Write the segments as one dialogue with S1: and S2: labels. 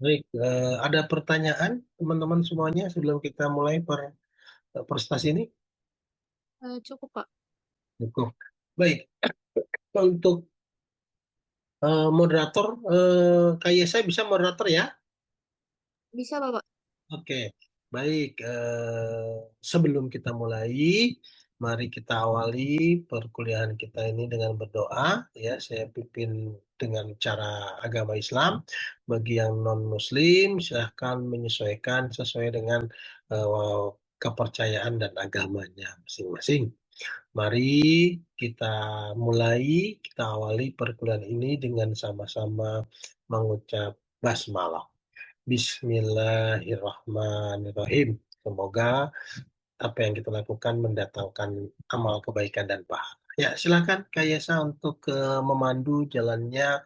S1: Baik, ada pertanyaan teman-teman semuanya sebelum kita mulai presentasi ini?
S2: Cukup, Pak.
S1: Cukup. Baik, untuk moderator, kayak saya bisa moderator ya?
S2: Bisa, Bapak.
S1: Oke, baik. Sebelum kita mulai, mari kita awali perkuliahan kita ini dengan berdoa. Ya, saya pimpin dengan cara agama Islam. Bagi yang non-Muslim, silahkan menyesuaikan sesuai dengan eh, kepercayaan dan agamanya masing-masing. Mari kita mulai, kita awali perkuliahan ini dengan sama-sama mengucap basmalah. Bismillahirrahmanirrahim. Semoga apa yang kita lakukan mendatangkan amal kebaikan dan pahala. Ya, silakan Kak Yesa untuk memandu jalannya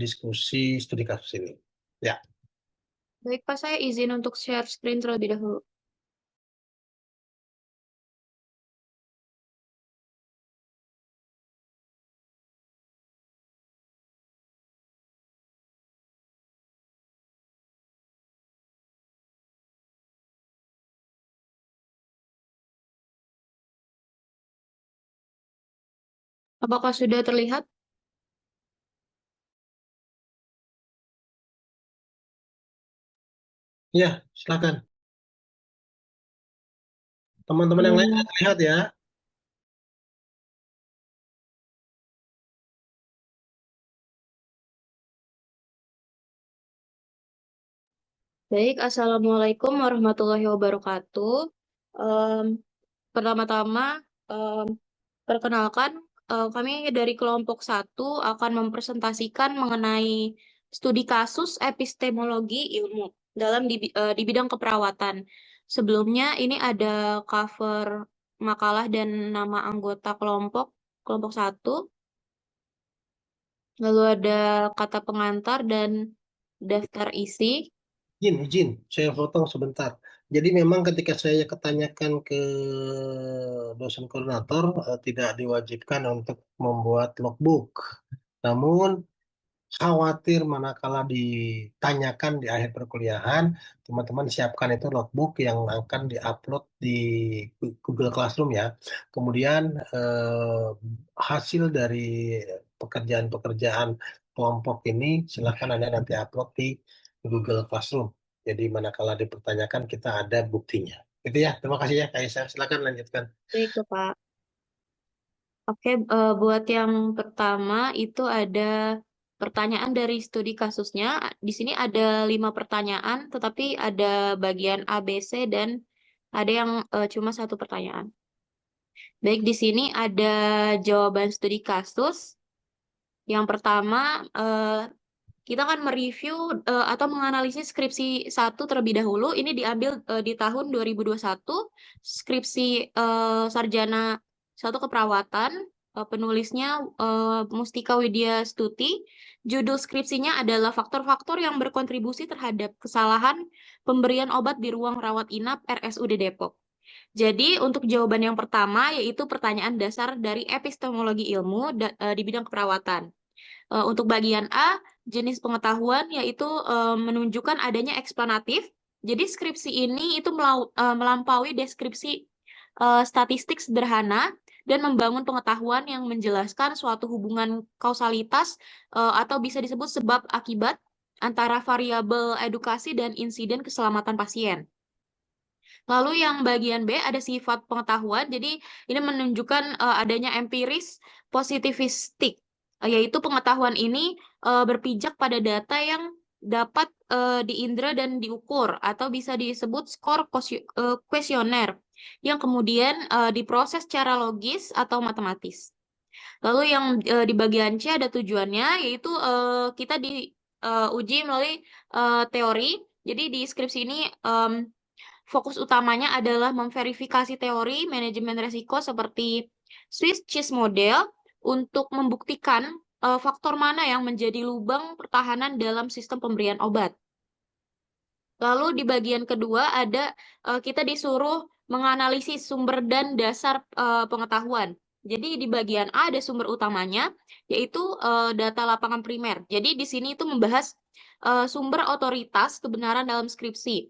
S1: diskusi studi kasus ini. Ya,
S2: Baik, Pak. Saya izin untuk share screen terlebih dahulu. Apakah sudah terlihat?
S1: ya, silakan. Teman-teman yang lain
S2: Hmm,
S1: lihat ya.
S2: Baik, Assalamualaikum warahmatullahi wabarakatuh. Em, Pertama-tama, em, perkenalkan, kami dari kelompok satu akan mempresentasikan mengenai studi kasus epistemologi ilmu di bidang keperawatan. Sebelumnya, ini ada cover makalah dan nama anggota kelompok satu. Lalu ada kata pengantar dan daftar isi.
S1: Izin, saya potong sebentar. Jadi memang ketika saya ketanyakan ke dosen koordinator, tidak diwajibkan untuk membuat logbook. Namun khawatir manakala ditanyakan di akhir perkuliahan, teman-teman siapkan itu logbook yang akan diupload di Google Classroom ya. Kemudian hasil dari pekerjaan-pekerjaan kelompok ini silakan Anda nanti upload di Google Classroom. Jadi manakala dipertanyakan kita ada buktinya. Itu ya. Terima kasih ya Kaisa. Silakan lanjutkan.
S2: Baik, Pak. Oke, buat yang pertama itu ada pertanyaan dari studi kasusnya. Di sini ada 5 pertanyaan, tetapi ada bagian A, B, C, dan ada yang cuma 1 pertanyaan. Baik, di sini ada jawaban studi kasus. Yang pertama, kita akan mereview atau menganalisis skripsi 1 terlebih dahulu. Ini diambil di tahun 2021, skripsi sarjana 1 keperawatan, penulisnya Mustika Widya Stuti. Judul skripsinya adalah faktor-faktor yang berkontribusi terhadap kesalahan pemberian obat di ruang rawat inap RSUD Depok. Jadi untuk jawaban yang pertama yaitu pertanyaan dasar dari epistemologi ilmu di bidang keperawatan. Untuk bagian A, jenis pengetahuan yaitu menunjukkan adanya eksplanatif. Jadi skripsi ini itu melampaui deskripsi statistik sederhana dan membangun pengetahuan yang menjelaskan suatu hubungan kausalitas atau bisa disebut sebab akibat antara variabel edukasi dan insiden keselamatan pasien. Lalu yang bagian B ada sifat pengetahuan. Jadi ini menunjukkan adanya empiris positivistik, yaitu pengetahuan ini berpijak pada data yang dapat diindra dan diukur atau bisa disebut skor kuesioner yang kemudian diproses secara logis atau matematis. Lalu yang di bagian C ada tujuannya, yaitu kita diuji melalui teori. Jadi di skripsi ini fokus utamanya adalah memverifikasi teori manajemen risiko seperti Swiss Cheese Model untuk membuktikan faktor mana yang menjadi lubang pertahanan dalam sistem pemberian obat. Lalu di bagian kedua ada kita disuruh menganalisis sumber dan dasar pengetahuan. Jadi di bagian A ada sumber utamanya, yaitu data lapangan primer. Jadi di sini itu membahas sumber otoritas kebenaran dalam skripsi.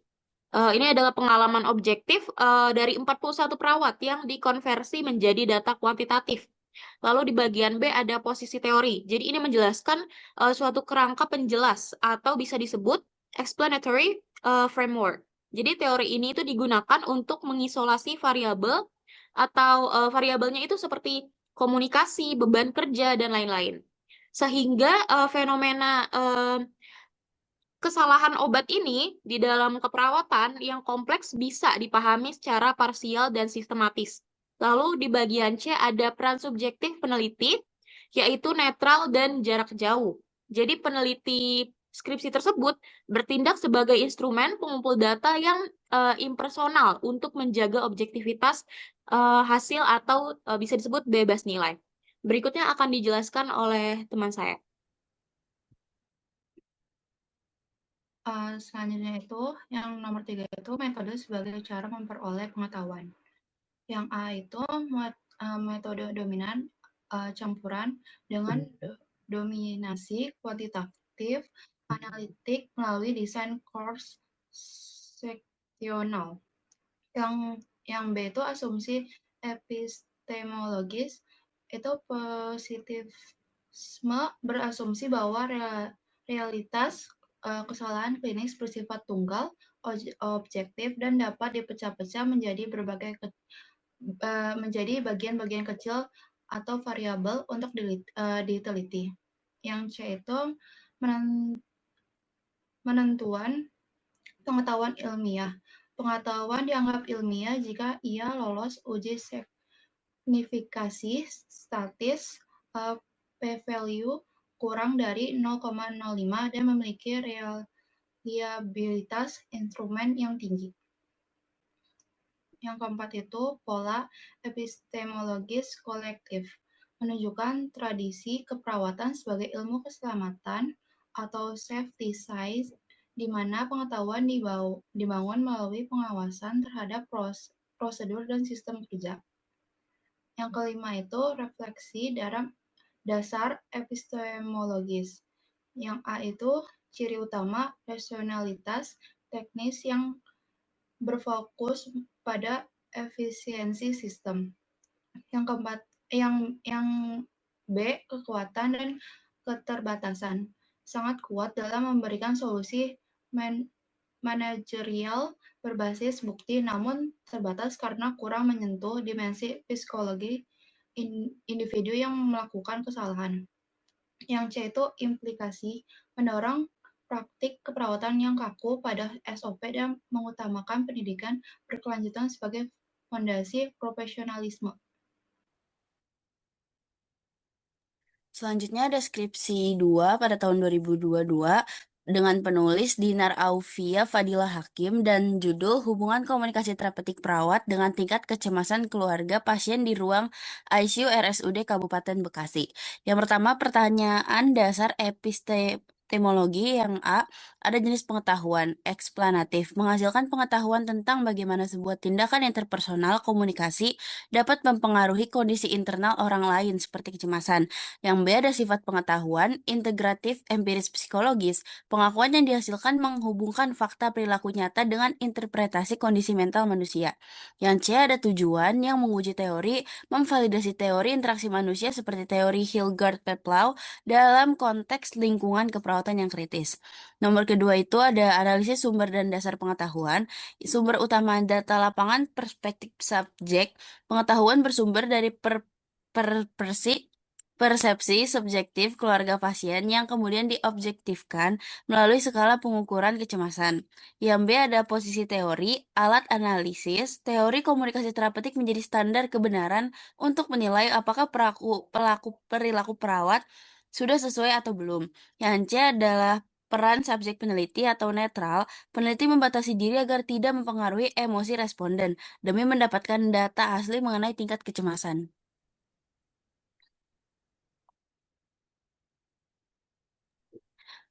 S2: Ini adalah pengalaman objektif dari 41 perawat yang dikonversi menjadi data kuantitatif. Lalu di bagian B ada posisi teori. Jadi ini menjelaskan suatu kerangka penjelas atau bisa disebut explanatory framework. Jadi teori ini itu digunakan untuk mengisolasi variabel atau variabelnya itu seperti komunikasi, beban kerja, dan lain-lain. Sehingga fenomena kesalahan obat ini di dalam keperawatan yang kompleks bisa dipahami secara parsial dan sistematis. Lalu di bagian C ada peran subjektif peneliti, yaitu netral dan jarak jauh. Jadi peneliti skripsi tersebut bertindak sebagai instrumen pengumpul data yang impersonal untuk menjaga objektivitas hasil atau bisa disebut bebas nilai. Berikutnya akan dijelaskan oleh teman saya.
S3: Selanjutnya itu, yang nomor 3 itu metode sebagai cara memperoleh pengetahuan. Yang A itu metode dominan campuran dengan dominasi kuantitatif analitik melalui desain course seksional. Yang B itu asumsi epistemologis, itu positifisme berasumsi bahwa realitas kesalahan klinis bersifat tunggal, objektif, dan dapat dipecah-pecah menjadi bagian-bagian kecil atau variabel untuk diteliti. Yang C itu menentuan pengetahuan ilmiah. Pengetahuan dianggap ilmiah jika ia lolos uji signifikasi statis p-value kurang dari 0,05 dan memiliki reliabilitas instrumen yang tinggi. Yang keempat itu pola epistemologis kolektif, menunjukkan tradisi keperawatan sebagai ilmu keselamatan atau safety science, di mana pengetahuan dibangun melalui pengawasan terhadap prosedur dan sistem kerja. Yang kelima itu refleksi dasar epistemologis. Yang A itu ciri utama rasionalitas teknis yang berfokus pada efisiensi sistem. Yang keempat, yang B, kekuatan dan keterbatasan. Sangat kuat dalam memberikan solusi manajerial berbasis bukti, namun terbatas karena kurang menyentuh dimensi psikologi individu yang melakukan kesalahan. Yang C itu implikasi, mendorong praktik keperawatan yang kaku pada SOP dan mengutamakan pendidikan berkelanjutan sebagai fondasi profesionalisme.
S4: Selanjutnya ada skripsi 2 pada tahun 2022 dengan penulis Dinar Aufia Fadilah Hakim dan judul Hubungan Komunikasi Terapeutik Perawat dengan Tingkat Kecemasan Keluarga Pasien di Ruang ICU RSUD Kabupaten Bekasi. Yang pertama, pertanyaan dasar epistemologi. Yang A, ada jenis pengetahuan eksplanatif, menghasilkan pengetahuan tentang bagaimana sebuah tindakan interpersonal komunikasi dapat mempengaruhi kondisi internal orang lain seperti kecemasan. Yang B ada sifat pengetahuan integratif empiris psikologis, pengakuan yang dihasilkan menghubungkan fakta perilaku nyata dengan interpretasi kondisi mental manusia. Yang C ada tujuan yang menguji teori, memvalidasi teori interaksi manusia seperti teori Hilgard-Peplau dalam konteks lingkungan keperawatan yang kritis. Nomor kedua itu ada analisis sumber dan dasar pengetahuan, sumber utama data lapangan perspektif subjek, pengetahuan bersumber dari persepsi subjektif keluarga pasien yang kemudian diobjektifkan melalui skala pengukuran kecemasan. Yang B ada posisi teori, alat analisis, teori komunikasi terapeutik menjadi standar kebenaran untuk menilai apakah perilaku perawat sudah sesuai atau belum. Yang C adalah peran subjek peneliti atau netral. Peneliti membatasi diri agar tidak mempengaruhi emosi responden demi mendapatkan data asli mengenai tingkat kecemasan.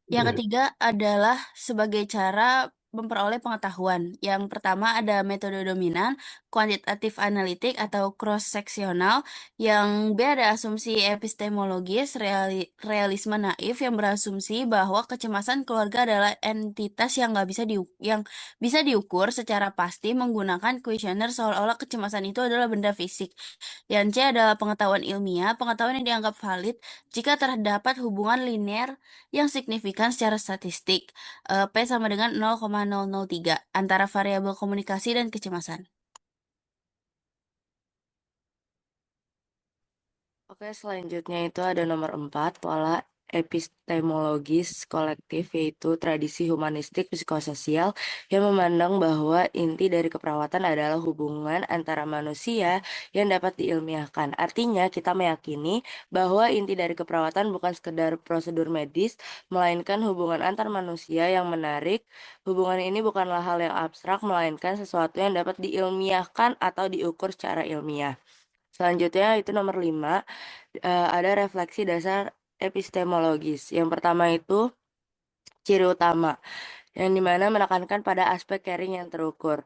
S4: Yang ketiga adalah sebagai cara memperoleh pengetahuan. Yang pertama ada metode dominan, kuantitatif analitik atau cross-seksional. Yang B ada asumsi epistemologis, realisme naif yang berasumsi bahwa kecemasan keluarga adalah entitas yang nggak bisa yang bisa diukur secara pasti menggunakan kuesioner seolah-olah kecemasan itu adalah benda fisik. Yang C adalah pengetahuan ilmiah, pengetahuan yang dianggap valid jika terdapat hubungan linear yang signifikan secara statistik. P sama dengan 0,003 antara variabel komunikasi dan kecemasan.
S5: Oke, selanjutnya itu ada nomor 4, pola epistemologis kolektif, yaitu tradisi humanistik psikososial yang memandang bahwa inti dari keperawatan adalah hubungan antara manusia yang dapat diilmiahkan. Artinya, kita meyakini bahwa inti dari keperawatan bukan sekedar prosedur medis, melainkan hubungan antar manusia yang menarik. Hubungan ini bukanlah hal yang abstrak, melainkan sesuatu yang dapat diilmiahkan atau diukur secara ilmiah. Selanjutnya itu nomor 5, ada refleksi dasar epistemologis. Yang pertama itu ciri utama, yang dimana menekankan pada aspek caring yang terukur,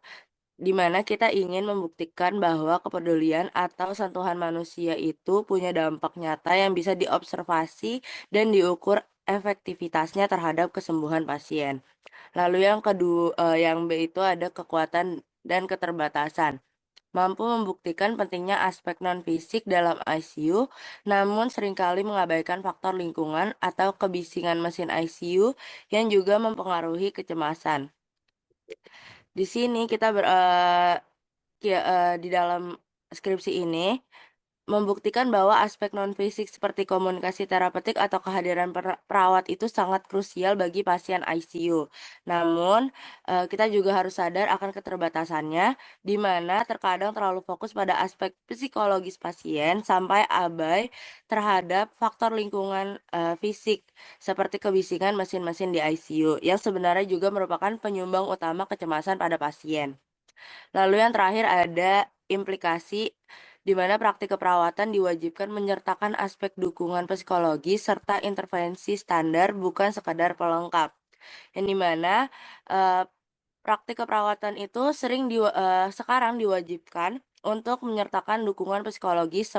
S5: dimana kita ingin membuktikan bahwa kepedulian atau sentuhan manusia itu punya dampak nyata yang bisa diobservasi dan diukur efektivitasnya terhadap kesembuhan pasien. Lalu yang kedua, yang B itu ada kekuatan dan keterbatasan, mampu membuktikan pentingnya aspek non-fisik dalam ICU, namun seringkali mengabaikan faktor lingkungan atau kebisingan mesin ICU yang juga mempengaruhi kecemasan. Di sini kita di dalam skripsi ini membuktikan bahwa aspek non-fisik seperti komunikasi terapeutik atau kehadiran perawat itu sangat krusial bagi pasien ICU. Namun, kita juga harus sadar akan keterbatasannya, di mana terkadang terlalu fokus pada aspek psikologis pasien sampai abai terhadap faktor lingkungan fisik, seperti kebisingan mesin-mesin di ICU, yang sebenarnya juga merupakan penyumbang utama kecemasan pada pasien. Lalu yang terakhir ada implikasi, di mana praktik keperawatan diwajibkan menyertakan aspek dukungan psikologis serta intervensi standar bukan sekadar pelengkap. Yang dimana praktik keperawatan itu sekarang diwajibkan untuk menyertakan dukungan psikologis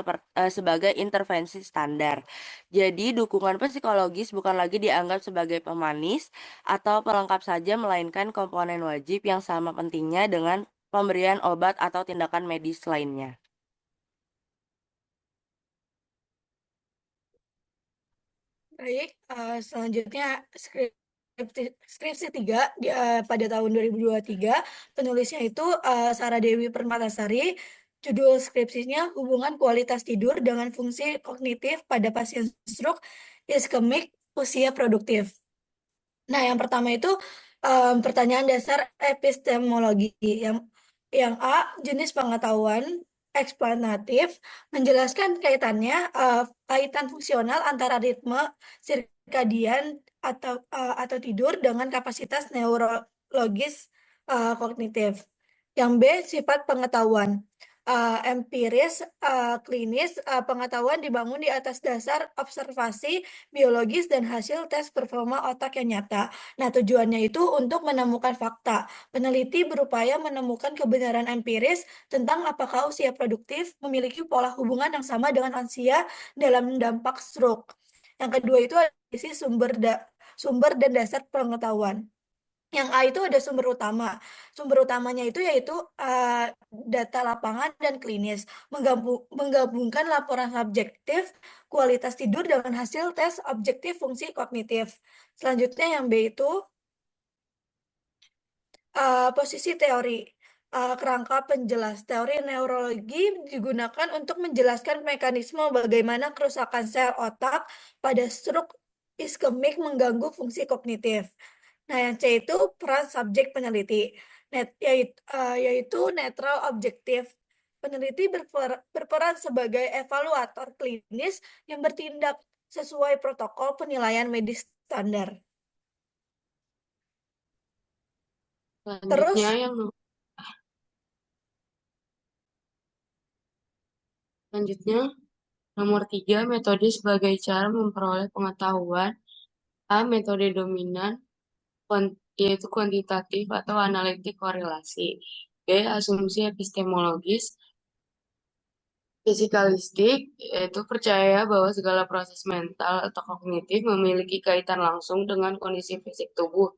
S5: sebagai intervensi standar. Jadi dukungan psikologis bukan lagi dianggap sebagai pemanis atau pelengkap saja, melainkan komponen wajib yang sama pentingnya dengan pemberian obat atau tindakan medis lainnya.
S6: Baik, selanjutnya skripsi 3 pada tahun 2023, penulisnya itu Sarah Dewi Permatasari. Judul skripsinya hubungan kualitas tidur dengan fungsi kognitif pada pasien stroke iskemik usia produktif. Nah, yang pertama itu pertanyaan dasar epistemologi. Yang A, jenis pengetahuan eksplanatif, menjelaskan kaitan fungsional antara ritme sirkadian atau tidur dengan kapasitas neurologis kognitif. Yang B, sifat pengetahuan empiris, klinis, pengetahuan dibangun di atas dasar observasi biologis dan hasil tes performa otak yang nyata. Nah, tujuannya itu untuk menemukan fakta. Peneliti berupaya menemukan kebenaran empiris tentang apakah usia produktif memiliki pola hubungan yang sama dengan lansia dalam dampak stroke. Yang kedua itu ada sumber dan dasar pengetahuan. Yang A itu ada sumber utama. Sumber utamanya itu yaitu data lapangan dan klinis, menggabungkan laporan subjektif kualitas tidur dengan hasil tes objektif fungsi kognitif. Selanjutnya yang B itu posisi teori. Kerangka penjelas. Teori neurologi digunakan untuk menjelaskan mekanisme bagaimana kerusakan sel otak pada stroke iskemik mengganggu fungsi kognitif. Nah, yang C itu peran subjek peneliti, yaitu netral objektif. Peneliti berperan sebagai evaluator klinis yang bertindak sesuai protokol penilaian medis standar. Terus,
S7: Selanjutnya, nomor 3, metode sebagai cara memperoleh pengetahuan. A. Metode dominan, yaitu kuantitatif atau analitik korelasi. B. Asumsi epistemologis fisikalistik, yaitu percaya bahwa segala proses mental atau kognitif memiliki kaitan langsung dengan kondisi fisik tubuh,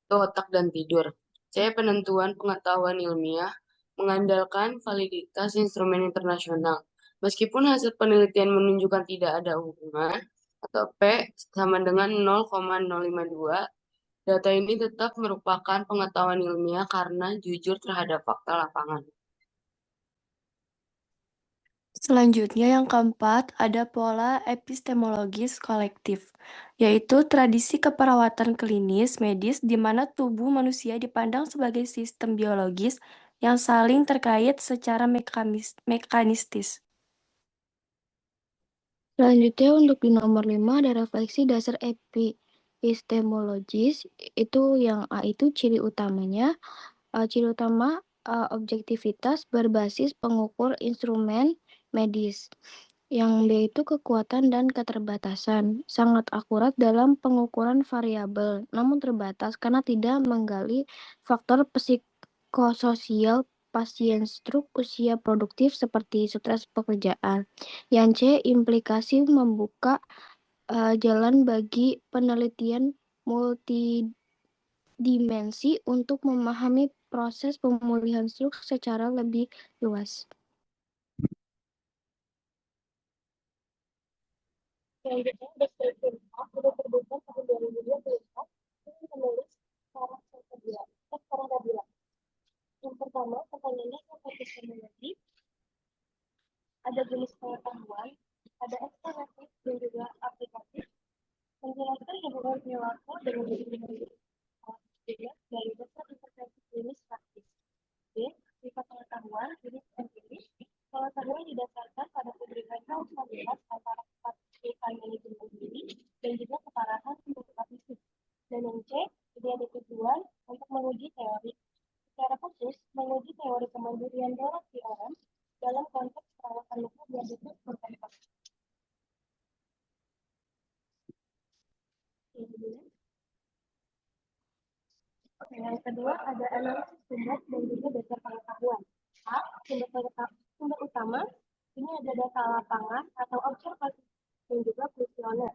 S7: atau otak dan tidur. C. Penentuan pengetahuan ilmiah mengandalkan validitas instrumen internasional. Meskipun hasil penelitian menunjukkan tidak ada hubungan, atau P sama dengan 0,052, data ini tetap merupakan pengetahuan ilmiah karena jujur terhadap fakta lapangan.
S8: Selanjutnya yang keempat ada pola epistemologis kolektif, yaitu tradisi keperawatan klinis medis di mana tubuh manusia dipandang sebagai sistem biologis yang saling terkait secara mekanistis. Selanjutnya untuk di nomor 5 ada refleksi dasar epistemologis, itu yang A itu ciri utamanya. Ciri utama objektivitas berbasis pengukur instrumen medis. Yang B itu kekuatan dan keterbatasan, sangat akurat dalam pengukuran variabel, namun terbatas karena tidak menggali faktor psikososial pasien stroke usia produktif seperti stres pekerjaan. Yang C, implikasi membuka jalan bagi penelitian multidimensi untuk memahami proses pemulihan stroke secara lebih luas. Selanjutnya, deskripsi sudah terbitkan tahun 2024 dengan penulis Sarah Nabila. Yang pertama, pertanyaannya tentang epistemologi, ada jenis pengetahuan, ada eksploratif dan juga aplikatif, menjelaskan hubungan perilaku dengan diri dari dasar intervensi klinis praktis. B. Sifat pengetahuan, jenis empiris, pengetahuan didasarkan pada hubungan kausalitas antara kepastian manajemen diri dan juga keparahan penyebab fisik. Dan yang C, dia ada tujuan untuk menguji teori. Secara khusus, menguji teori kemandirian dalam orang dalam konteks perawatan luka diabetes berkontak. Yang kedua ada analisis sumber dan juga dasar pengetahuan. A. Sumber utama, ini ada data lapangan atau observasi dan juga kuesioner.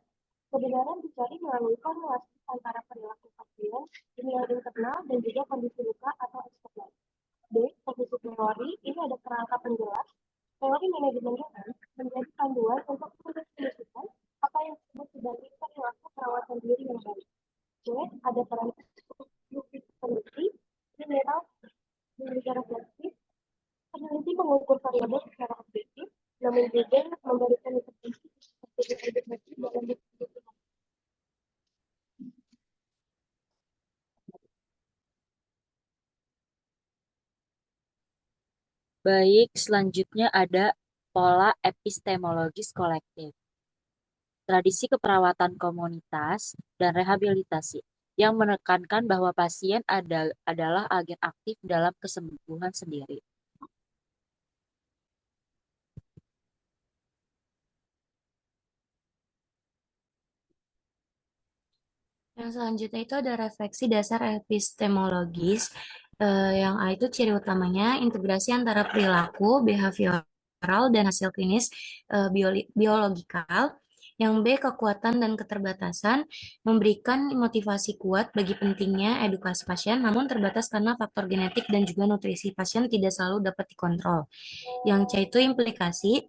S8: Kebenaran dicari melalui korelasi antara perilaku pasien, dunia internal dan juga kondisi luka atau eksternal. B. Kondisi teori, ini ada kerangka penjelas. Teori manajemen luka menjadi panduan untuk mendefinisikan apa yang disebut sebagai perilaku perawatan diri yang baik. C. Ada peran peneliti, mineral, dan juga refleksif. Peneliti mengukur variabel secara objektif, namun juga memberikan intervensi seperti edukasi dalam diskusi.
S9: Baik, selanjutnya ada pola epistemologis kolektif. Tradisi keperawatan komunitas dan rehabilitasi yang menekankan bahwa pasien adalah agen aktif dalam kesembuhan sendiri.
S8: Yang selanjutnya itu ada refleksi dasar epistemologis. Yang A itu ciri utamanya integrasi antara perilaku, behavioral, dan hasil klinis biologikal. Yang B, kekuatan dan keterbatasan, memberikan motivasi kuat bagi pentingnya edukasi pasien, namun terbatas karena faktor genetik dan juga nutrisi pasien tidak selalu dapat dikontrol. Yang C itu implikasi,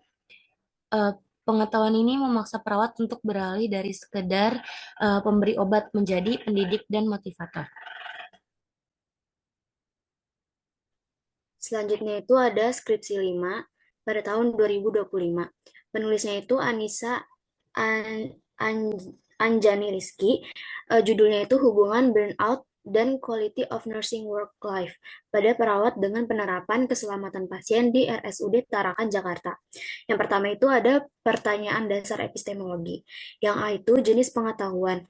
S8: pengetahuan ini memaksa perawat untuk beralih dari sekedar pemberi obat menjadi pendidik dan motivator. Selanjutnya itu ada skripsi 5 pada tahun 2025. Penulisnya itu Anissa Anjani Rizky. Judulnya itu Hubungan Burnout dan Quality of Nursing Work Life pada perawat dengan penerapan keselamatan pasien di RSUD Tarakan, Jakarta. Yang pertama itu ada pertanyaan dasar epistemologi. Yang A itu jenis pengetahuan.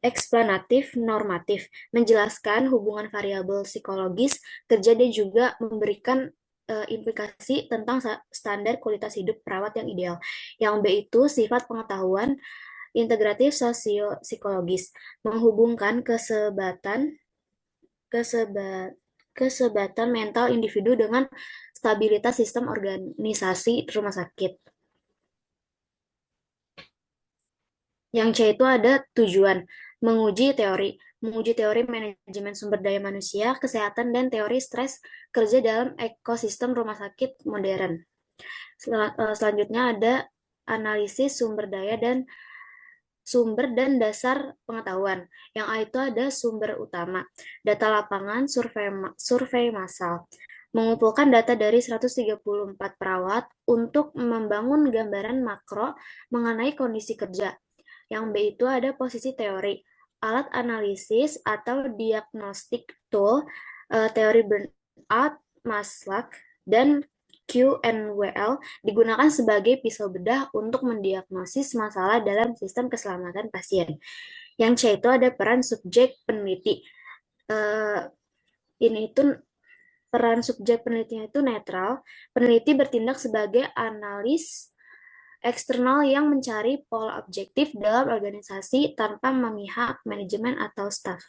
S8: Eksplanatif normatif, menjelaskan hubungan variabel psikologis, kerja dan juga memberikan implikasi tentang standar kualitas hidup perawat yang ideal. Yang B itu sifat pengetahuan,
S10: integratif sosio-psikologis, menghubungkan kesebatan kesebatan mental individu dengan stabilitas sistem organisasi rumah sakit. Yang C itu ada tujuan, menguji teori manajemen sumber daya manusia, kesehatan, dan teori stres kerja dalam ekosistem rumah sakit modern. Selanjutnya ada analisis sumber dan dasar pengetahuan. Yang A itu ada sumber utama, data lapangan, survei massal. Mengumpulkan data dari 134 perawat untuk membangun gambaran makro mengenai kondisi kerja. Yang B itu ada posisi teori, alat analisis atau diagnostik tool, teori burnout, Maslach, dan QNWL digunakan sebagai pisau bedah untuk mendiagnosis masalah dalam sistem keselamatan pasien. Yang C itu ada peran subjek peneliti. Ini itu peran subjek penelitinya itu netral. Peneliti bertindak sebagai analis eksternal yang mencari pola objektif dalam organisasi tanpa memihak manajemen atau staf.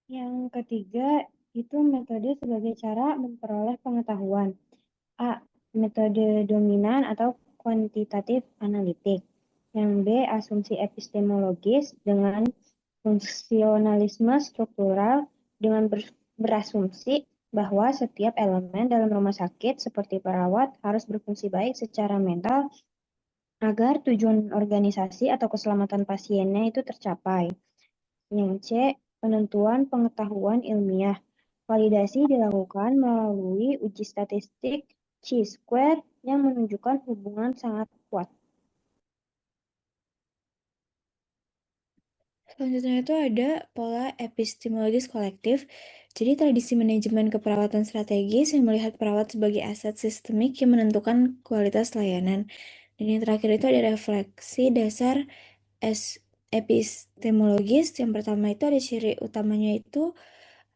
S11: Yang ketiga itu metode sebagai cara memperoleh pengetahuan. A. Metode dominan atau kuantitatif analitik. Yang B. Asumsi epistemologis dengan fungsionalisme struktural dengan berasumsi bahwa setiap elemen dalam rumah sakit seperti perawat harus berfungsi baik secara mental agar tujuan organisasi atau keselamatan pasiennya itu tercapai. Yang C. Penentuan pengetahuan ilmiah. Validasi dilakukan melalui uji statistik chi-square yang menunjukkan hubungan sangat kuat.
S12: Selanjutnya itu ada pola epistemologis kolektif. Jadi tradisi manajemen keperawatan strategis yang melihat perawat sebagai aset sistemik yang menentukan kualitas layanan. Dan yang terakhir itu ada refleksi dasar epistemologis. Yang pertama itu ada ciri utamanya itu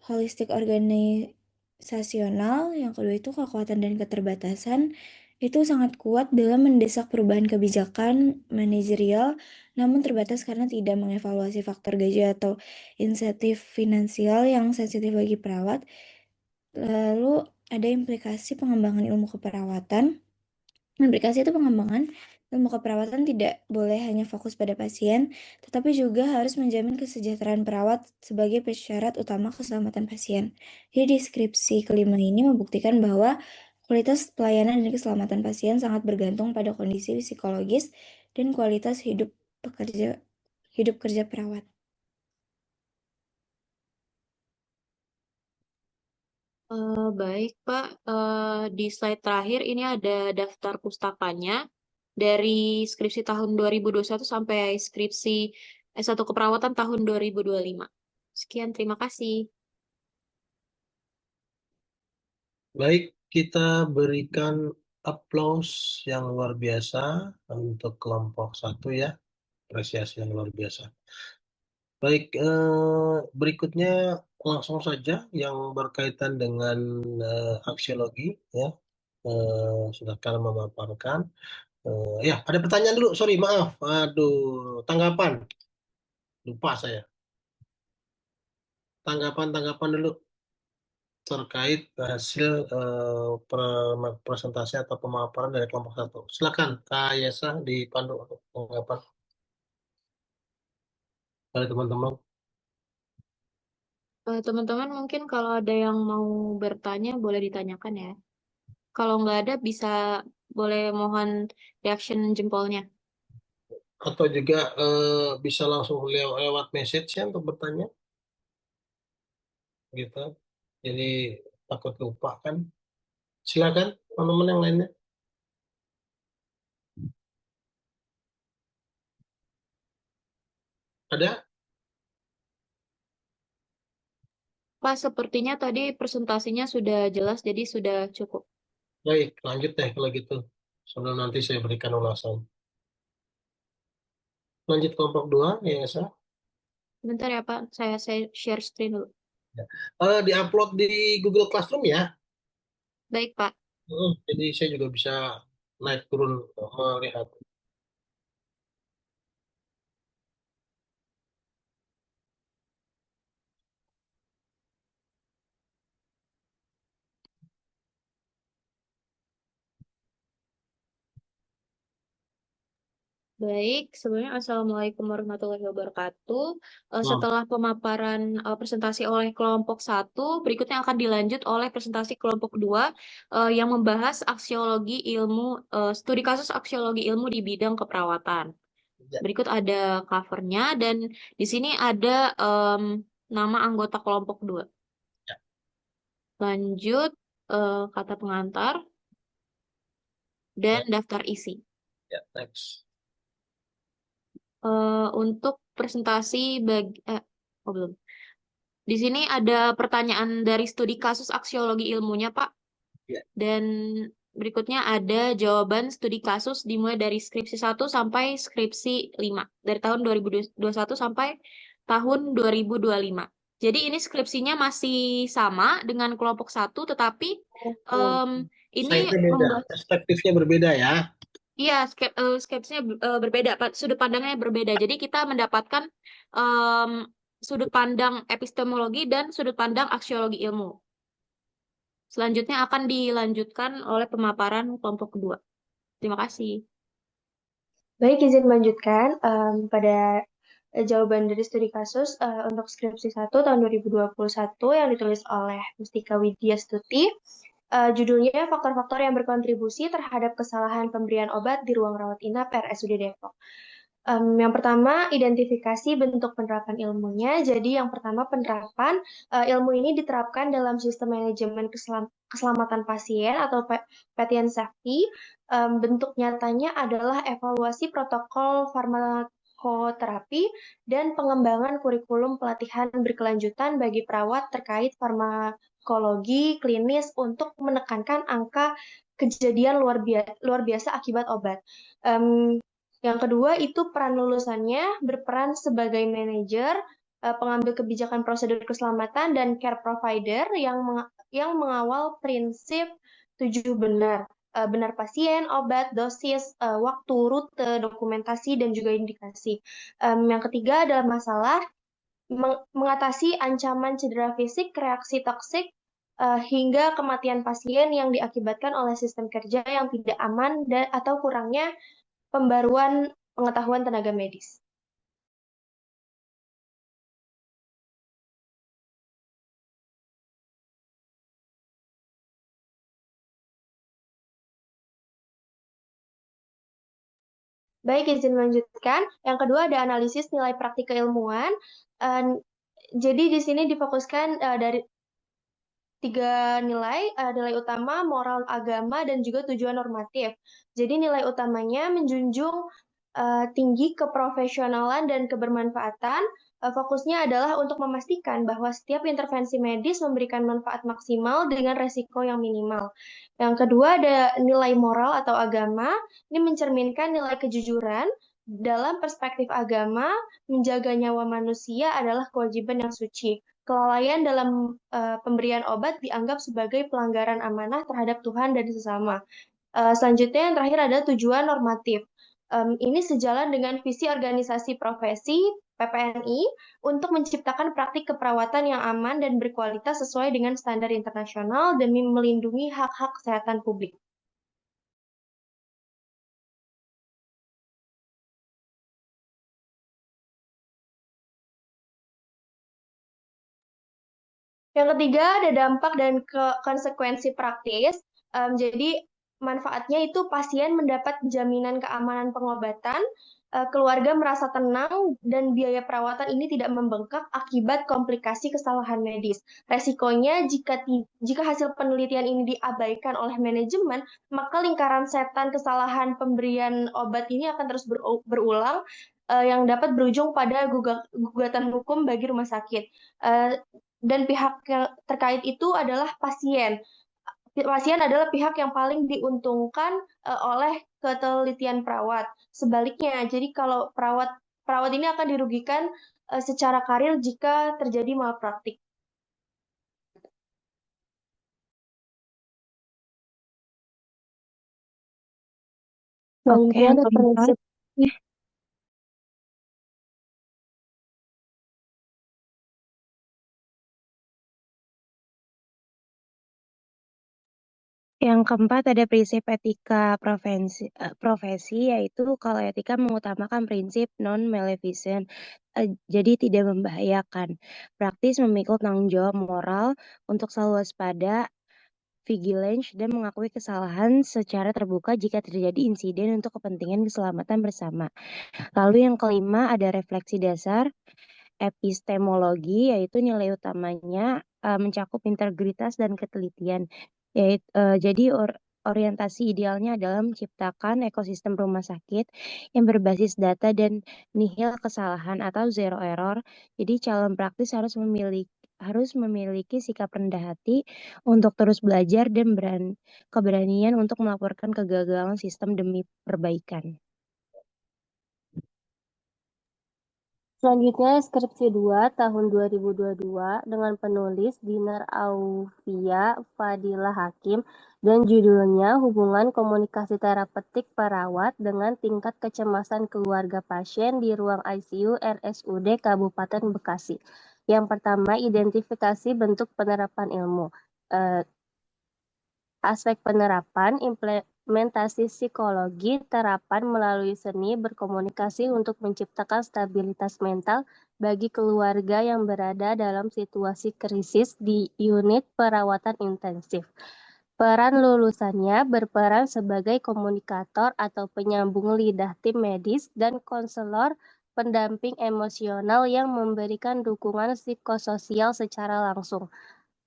S12: holistik organisasional, yang kedua itu kekuatan dan keterbatasan. Itu sangat kuat dalam mendesak perubahan kebijakan manajerial, namun terbatas karena tidak mengevaluasi faktor gaji atau insentif finansial yang sensitif bagi perawat. Lalu ada implikasi pengembangan ilmu keperawatan. Implikasi itu pengembangan ilmu keperawatan tidak boleh hanya fokus pada pasien, tetapi juga harus menjamin kesejahteraan perawat sebagai persyarat utama keselamatan pasien. Jadi deskripsi kelima ini membuktikan bahwa kualitas pelayanan dan keselamatan pasien sangat bergantung pada kondisi psikologis dan kualitas hidup kerja perawat.
S2: Baik, Pak. Di slide terakhir ini ada daftar pustakanya dari skripsi tahun 2021 sampai skripsi S1 keperawatan tahun 2025. Sekian, terima kasih.
S1: Baik, kita berikan aplaus yang luar biasa untuk kelompok 1 ya. Apresiasi yang luar biasa. Baik, berikutnya langsung saja yang berkaitan dengan aksiologi ya. Sudah kalian memaparkan. Ya, ada pertanyaan dulu. Sorry, maaf. Aduh, tanggapan. Lupa saya. Tanggapan dulu terkait hasil presentasi atau pemaparan dari kelompok 1. Silakan, Kak Yesa dipandu untuk tanggapan dari teman-teman.
S2: Teman-teman mungkin kalau ada yang mau bertanya boleh ditanyakan ya. Kalau nggak ada bisa boleh mohon reaction jempolnya.
S1: Atau juga bisa langsung lewat message ya untuk bertanya. Gitu. Jadi takut lupa kan. Silakan teman-teman yang lainnya. Ada?
S2: Pak, sepertinya tadi presentasinya sudah jelas, jadi sudah cukup.
S1: Baik, lanjut deh kalau gitu. Sebelum nanti saya berikan ulasan. Lanjut kelompok 2, ya Esa.
S2: Bentar ya Pak, saya share screen dulu.
S1: Diupload di Google Classroom ya.
S2: Baik Pak.
S1: Jadi saya juga bisa naik turun melihat.
S2: Baik, sebelumnya Assalamualaikum warahmatullahi wabarakatuh.
S1: Nah,
S2: Setelah pemaparan presentasi oleh kelompok 1, berikutnya akan dilanjut oleh presentasi kelompok 2 yang membahas aksiologi ilmu, studi kasus aksiologi ilmu di bidang keperawatan.
S1: ya.
S2: Berikut ada covernya dan di sini ada nama anggota kelompok 2.
S1: Ya.
S2: Lanjut kata pengantar dan
S1: Ya.
S2: daftar isi.
S1: Ya, next.
S2: Untuk presentasi belum. Di sini ada pertanyaan dari studi kasus aksiologi ilmunya, Pak.
S1: Ya.
S2: Dan berikutnya ada jawaban studi kasus dimulai dari skripsi 1 sampai skripsi 5. Dari tahun 2021 sampai tahun 2025. Jadi ini skripsinya masih sama dengan kelompok 1, tetapi ini
S1: Slide-nya beda, perspektifnya berbeda ya.
S2: iya, skepsisnya berbeda, sudut pandangnya berbeda. Jadi kita mendapatkan sudut pandang epistemologi dan sudut pandang aksiologi ilmu. Selanjutnya akan dilanjutkan oleh pemaparan kelompok kedua. Terima kasih.
S8: Baik, izin melanjutkan pada jawaban dari studi kasus untuk skripsi 1 tahun 2021 yang ditulis oleh Mustika Widya Stuti. Judulnya faktor-faktor yang berkontribusi terhadap kesalahan pemberian obat di ruang rawat inap RSUD Depok. Yang pertama, identifikasi bentuk penerapan ilmunya. Jadi yang pertama penerapan ilmu ini diterapkan dalam sistem manajemen keselamatan pasien atau patient safety. Bentuk nyatanya adalah evaluasi protokol farmakoterapi dan pengembangan kurikulum pelatihan berkelanjutan bagi perawat terkait farmakologi klinis untuk menekankan angka kejadian luar biasa akibat obat. Yang kedua itu peran lulusannya berperan sebagai manajer, pengambil kebijakan prosedur keselamatan dan care provider yang mengawal prinsip 7 benar. Benar pasien, obat, dosis, waktu, rute, dokumentasi, dan juga indikasi. Yang ketiga adalah masalah mengatasi ancaman cedera fisik, reaksi toksik, hingga kematian pasien yang diakibatkan oleh sistem kerja yang tidak aman atau kurangnya pembaruan pengetahuan tenaga medis. Baik, izin melanjutkan. Yang kedua ada analisis nilai praktik keilmuan. Jadi di sini difokuskan dari 3 nilai, nilai utama, moral, agama, dan juga tujuan normatif. Jadi nilai utamanya menjunjung tinggi keprofesionalan dan kebermanfaatan. Fokusnya adalah untuk memastikan bahwa setiap intervensi medis memberikan manfaat maksimal dengan resiko yang minimal. Yang kedua ada nilai moral atau agama. Ini mencerminkan nilai kejujuran. Dalam perspektif agama, menjaga nyawa manusia adalah kewajiban yang suci. Kelalaian dalam pemberian obat dianggap sebagai pelanggaran amanah terhadap Tuhan dan sesama. Selanjutnya yang terakhir ada tujuan normatif. Ini sejalan dengan visi organisasi profesi PPNI untuk menciptakan praktik keperawatan yang aman dan berkualitas sesuai dengan standar internasional demi melindungi hak-hak kesehatan publik. Yang ketiga ada dampak dan konsekuensi praktis. Jadi manfaatnya itu pasien mendapat jaminan keamanan pengobatan, keluarga merasa tenang, dan biaya perawatan ini tidak membengkak akibat komplikasi kesalahan medis. Resikonya jika hasil penelitian ini diabaikan oleh manajemen, maka lingkaran setan kesalahan pemberian obat ini akan terus berulang, yang dapat berujung pada gugatan hukum bagi rumah sakit. Dan pihak yang terkait itu adalah pasien. Pasien adalah pihak yang paling diuntungkan oleh ketelitian perawat. Sebaliknya, jadi kalau perawat ini akan dirugikan secara karir jika terjadi malpraktik. Selanjutnya
S11: yang
S8: ada
S11: keempat,
S8: prinsip
S11: ada prinsip etika profesi, yaitu kalau etika mengutamakan prinsip non-maleficent, jadi tidak membahayakan. Praktis memikul tanggung jawab moral untuk selalu waspada, vigilance, dan mengakui kesalahan secara terbuka jika terjadi insiden untuk kepentingan keselamatan bersama. Lalu yang kelima ada refleksi dasar epistemologi, yaitu nilai utamanya mencakup integritas dan ketelitian. Jadi orientasi idealnya adalah menciptakan ekosistem rumah sakit yang berbasis data dan nihil kesalahan atau zero error. Jadi calon praktis harus memiliki sikap rendah hati untuk terus belajar dan keberanian untuk melaporkan kegagalan sistem demi perbaikan.
S8: Selanjutnya skripsi 2 tahun 2022 dengan penulis Dinar Aufia Fadilah Hakim dan judulnya Hubungan Komunikasi Terapeutik Perawat dengan Tingkat Kecemasan Keluarga Pasien di Ruang ICU RSUD Kabupaten Bekasi. Yang pertama, identifikasi bentuk penerapan ilmu. Aspek penerapan, implementasi psikologi, terapan melalui seni berkomunikasi untuk menciptakan stabilitas mental bagi keluarga yang berada dalam situasi krisis di unit perawatan intensif. Peran lulusannya berperan sebagai komunikator atau penyambung lidah tim medis dan konselor pendamping emosional yang memberikan dukungan psikososial secara langsung.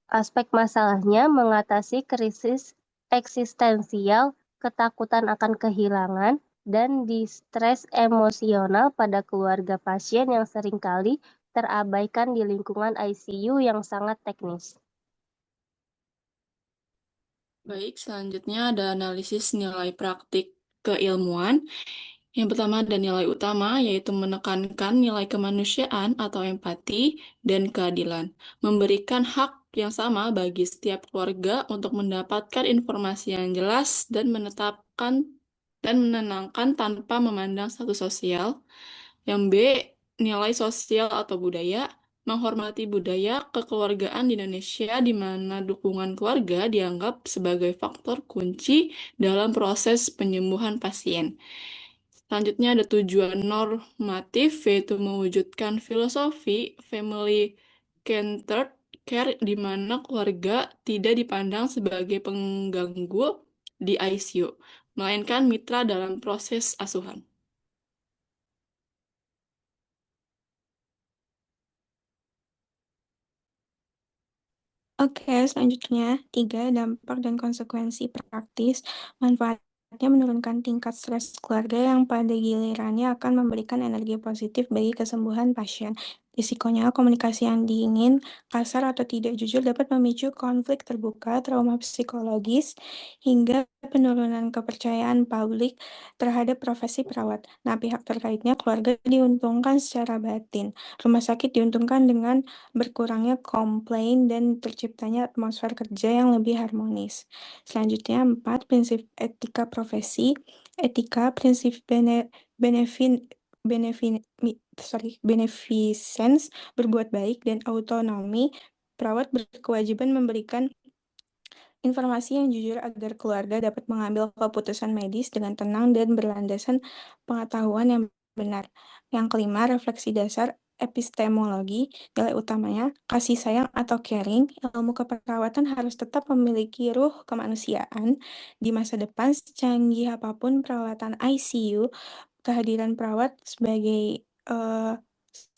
S8: Aspek masalahnya mengatasi krisis eksistensial, ketakutan akan kehilangan, dan distres emosional pada keluarga pasien yang seringkali terabaikan di lingkungan ICU yang sangat teknis.
S13: Baik, selanjutnya ada analisis nilai praktik keilmuan. Yang pertama ada nilai utama, yaitu menekankan nilai kemanusiaan atau empati dan keadilan. Memberikan hak yang sama bagi setiap keluarga untuk mendapatkan informasi yang jelas dan menenangkan tanpa memandang status sosial. Yang B, nilai sosial atau budaya. Menghormati budaya kekeluargaan di Indonesia di mana dukungan keluarga dianggap sebagai faktor kunci dalam proses penyembuhan pasien. Selanjutnya ada tujuan normatif, yaitu mewujudkan filosofi family-centered care di mana keluarga tidak dipandang sebagai pengganggu di ICU, melainkan mitra dalam proses asuhan.
S6: Oke, selanjutnya 3. Dampak dan konsekuensi praktis. Manfaatnya menurunkan tingkat stres keluarga yang pada gilirannya akan memberikan energi positif bagi kesembuhan pasien. Risikonya, komunikasi yang dingin, kasar, atau tidak jujur dapat memicu konflik terbuka, trauma psikologis, hingga penurunan kepercayaan publik terhadap profesi perawat. Nah, pihak terkaitnya keluarga diuntungkan secara batin. Rumah sakit diuntungkan dengan berkurangnya komplain dan terciptanya atmosfer kerja yang lebih harmonis. Selanjutnya 4. Prinsip etika profesi. Etika, prinsip beneficence, berbuat baik, dan autonomi. Perawat berkewajiban memberikan informasi yang jujur agar keluarga dapat mengambil keputusan medis dengan tenang dan berlandaskan pengetahuan yang benar. Yang kelima, refleksi dasar epistemologi. Nilai utamanya, kasih sayang atau caring. Ilmu keperawatan harus tetap memiliki ruh kemanusiaan. Di masa depan, secanggih apapun perawatan ICU, kehadiran perawat sebagai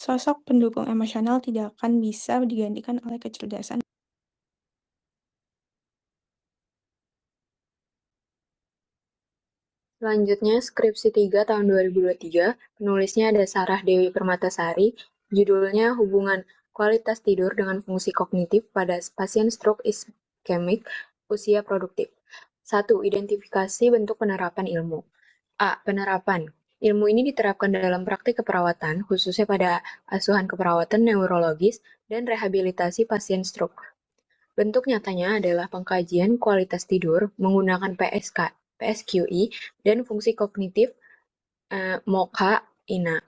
S6: sosok pendukung emosional tidak akan bisa digantikan oleh kecerdasan.
S14: Selanjutnya, skripsi 3 tahun 2023, penulisnya ada Sarah Dewi Permatasari, judulnya Hubungan Kualitas Tidur dengan Fungsi Kognitif pada Pasien Stroke Ischemic Usia Produktif. 1. Identifikasi bentuk penerapan ilmu. A. Penerapan. Ilmu ini diterapkan dalam praktik keperawatan, khususnya pada asuhan keperawatan neurologis dan rehabilitasi pasien stroke. Bentuk nyatanya adalah pengkajian kualitas tidur menggunakan PSK, PSQI, dan fungsi kognitif MOCA-INA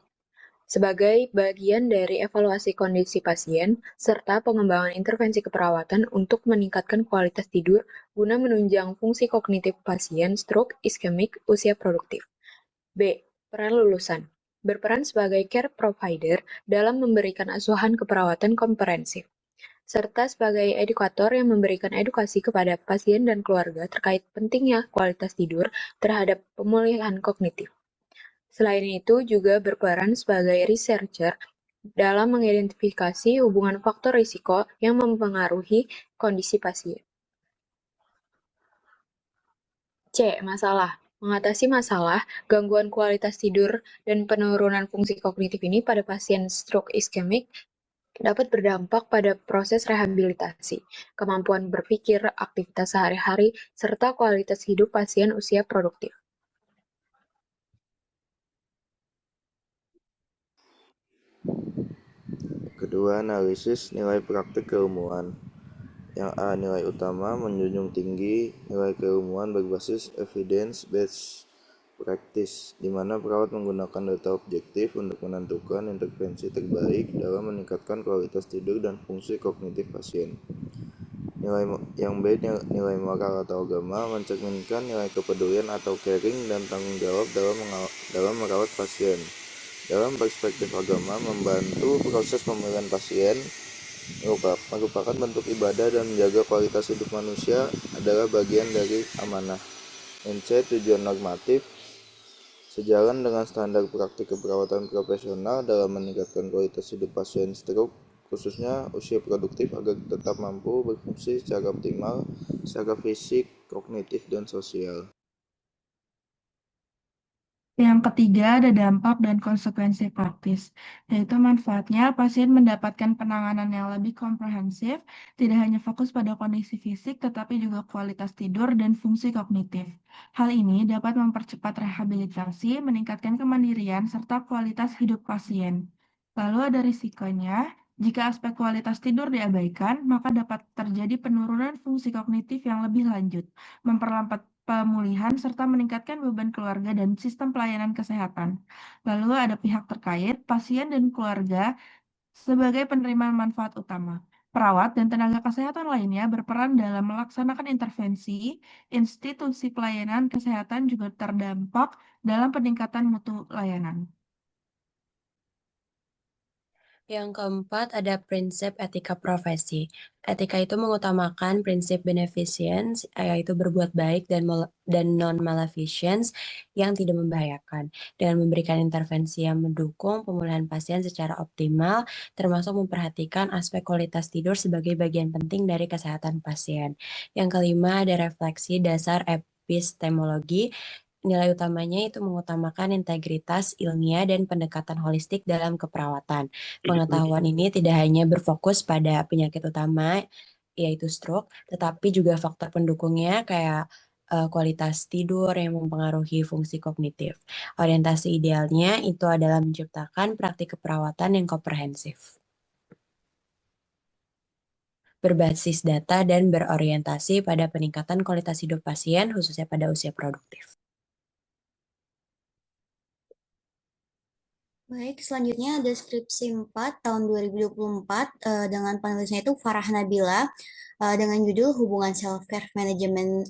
S14: sebagai bagian dari evaluasi kondisi pasien serta pengembangan intervensi keperawatan untuk meningkatkan kualitas tidur guna menunjang fungsi kognitif pasien stroke iskemik usia produktif. B. Peran lulusan. Berperan sebagai care provider dalam memberikan asuhan keperawatan komprehensif, serta sebagai edukator yang memberikan edukasi kepada pasien dan keluarga terkait pentingnya kualitas tidur terhadap pemulihan kognitif. Selain itu, juga berperan sebagai researcher dalam mengidentifikasi hubungan faktor risiko yang mempengaruhi kondisi pasien. C. Masalah. Mengatasi masalah, gangguan kualitas tidur, dan penurunan fungsi kognitif ini pada pasien stroke iskemik dapat berdampak pada proses rehabilitasi, kemampuan berpikir, aktivitas sehari-hari, serta kualitas hidup pasien usia produktif.
S15: Kedua, analisis nilai praktik keilmuan. Yang A. Nilai utama menjunjung tinggi nilai keilmuan berbasis evidence-based practice, di mana perawat menggunakan data objektif untuk menentukan intervensi terbaik dalam meningkatkan kualitas tidur dan fungsi kognitif pasien. Yang B. Nilai moral atau agama mencerminkan nilai kepedulian atau caring dan tanggung jawab dalam merawat pasien. Dalam perspektif agama, membantu proses pemilihan pasien merupakan bentuk ibadah dan menjaga kualitas hidup manusia adalah bagian dari amanah. C. Tujuan normatif. Sejalan dengan standar praktik keperawatan profesional dalam meningkatkan kualitas hidup pasien stroke, khususnya usia produktif, agar tetap mampu berfungsi secara optimal secara fisik, kognitif, dan sosial.
S16: Yang ketiga, ada dampak dan konsekuensi praktis, yaitu manfaatnya pasien mendapatkan penanganan yang lebih komprehensif, tidak hanya fokus pada kondisi fisik, tetapi juga kualitas tidur dan fungsi kognitif. Hal ini dapat mempercepat rehabilitasi, meningkatkan kemandirian, serta kualitas hidup pasien. Lalu ada risikonya, jika aspek kualitas tidur diabaikan, maka dapat terjadi penurunan fungsi kognitif yang lebih lanjut, memperlambat pemulihan, serta meningkatkan beban keluarga dan sistem pelayanan kesehatan. Lalu ada pihak terkait, pasien dan keluarga sebagai penerima manfaat utama. Perawat dan tenaga kesehatan lainnya berperan dalam melaksanakan intervensi. Institusi pelayanan kesehatan juga terdampak dalam peningkatan mutu layanan.
S5: Yang keempat, ada prinsip etika profesi. Etika itu mengutamakan prinsip beneficence, yaitu berbuat baik dan non-maleficence yang tidak membahayakan, dengan memberikan intervensi yang mendukung pemulihan pasien secara optimal, termasuk memperhatikan aspek kualitas tidur sebagai bagian penting dari kesehatan pasien. Yang kelima, ada refleksi dasar epistemologi. Nilai utamanya itu mengutamakan integritas ilmiah dan pendekatan holistik dalam keperawatan. Pengetahuan ini tidak hanya berfokus pada penyakit utama, yaitu stroke, tetapi juga faktor pendukungnya kayak kualitas tidur yang mempengaruhi fungsi kognitif. Orientasi idealnya itu adalah menciptakan praktik keperawatan yang komprehensif, berbasis data dan berorientasi pada peningkatan kualitas hidup pasien, khususnya pada usia produktif.
S10: Baik, selanjutnya ada skripsi 4 tahun 2024 dengan penulisnya itu Farah Nabila dengan judul Hubungan Self-Care Manajemen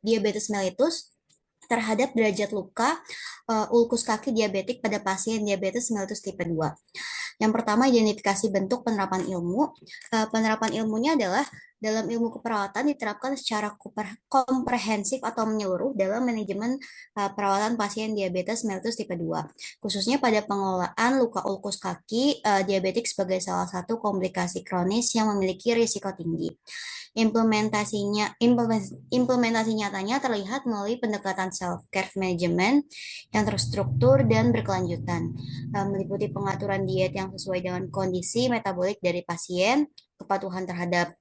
S10: Diabetes Mellitus terhadap derajat luka ulkus kaki diabetik pada pasien diabetes mellitus tipe 2. Yang pertama, identifikasi bentuk penerapan ilmu. Penerapan ilmunya adalah dalam ilmu keperawatan diterapkan secara komprehensif atau menyeluruh dalam manajemen perawatan pasien diabetes mellitus tipe 2, khususnya pada pengelolaan luka ulkus kaki diabetik sebagai salah satu komplikasi kronis yang memiliki risiko tinggi. Implementasi nyatanya terlihat melalui pendekatan self-care management yang terstruktur dan berkelanjutan, meliputi pengaturan diet yang sesuai dengan kondisi metabolik dari pasien, kepatuhan terhadap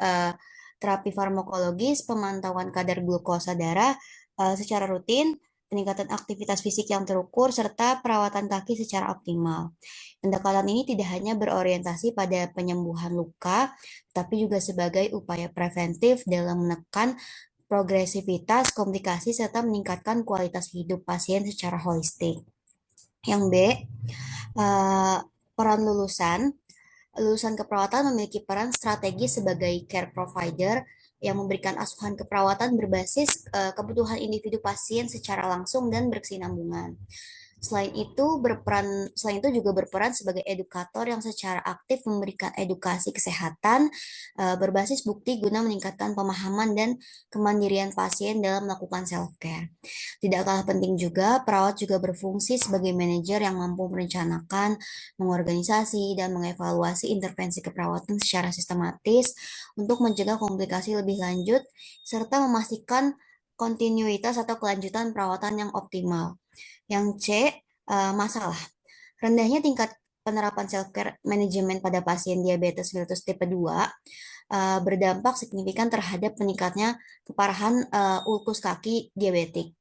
S10: terapi farmakologis, pemantauan kadar glukosa darah secara rutin, peningkatan aktivitas fisik yang terukur, serta perawatan kaki secara optimal. Pendekatan ini tidak hanya berorientasi pada penyembuhan luka, tapi juga sebagai upaya preventif dalam menekan progresivitas, komplikasi, serta meningkatkan kualitas hidup pasien secara holistik. Yang B, peran lulusan. Lulusan keperawatan memiliki peran strategis sebagai care provider yang memberikan asuhan keperawatan berbasis kebutuhan individu pasien secara langsung dan berkesinambungan. Selain itu juga berperan sebagai edukator yang secara aktif memberikan edukasi kesehatan berbasis bukti guna meningkatkan pemahaman dan kemandirian pasien dalam melakukan self-care. Tidak kalah penting juga, perawat juga berfungsi sebagai manajer yang mampu merencanakan, mengorganisasi, dan mengevaluasi intervensi keperawatan secara sistematis untuk mencegah komplikasi lebih lanjut, serta memastikan kontinuitas atau kelanjutan perawatan yang optimal. Yang C, masalah. Rendahnya tingkat penerapan self-care manajemen pada pasien diabetes mellitus tipe 2 berdampak signifikan terhadap meningkatnya keparahan ulkus kaki diabetik.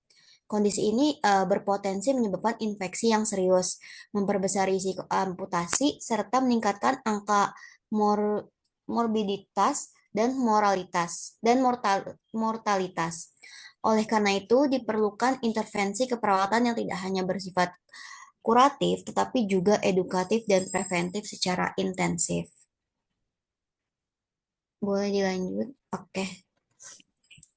S10: Kondisi ini berpotensi menyebabkan infeksi yang serius, memperbesar risiko amputasi, serta meningkatkan angka morbiditas dan mortalitas. Oleh karena itu, diperlukan intervensi keperawatan yang tidak hanya bersifat kuratif, tetapi juga edukatif dan preventif secara intensif. Boleh dilanjut? Oke.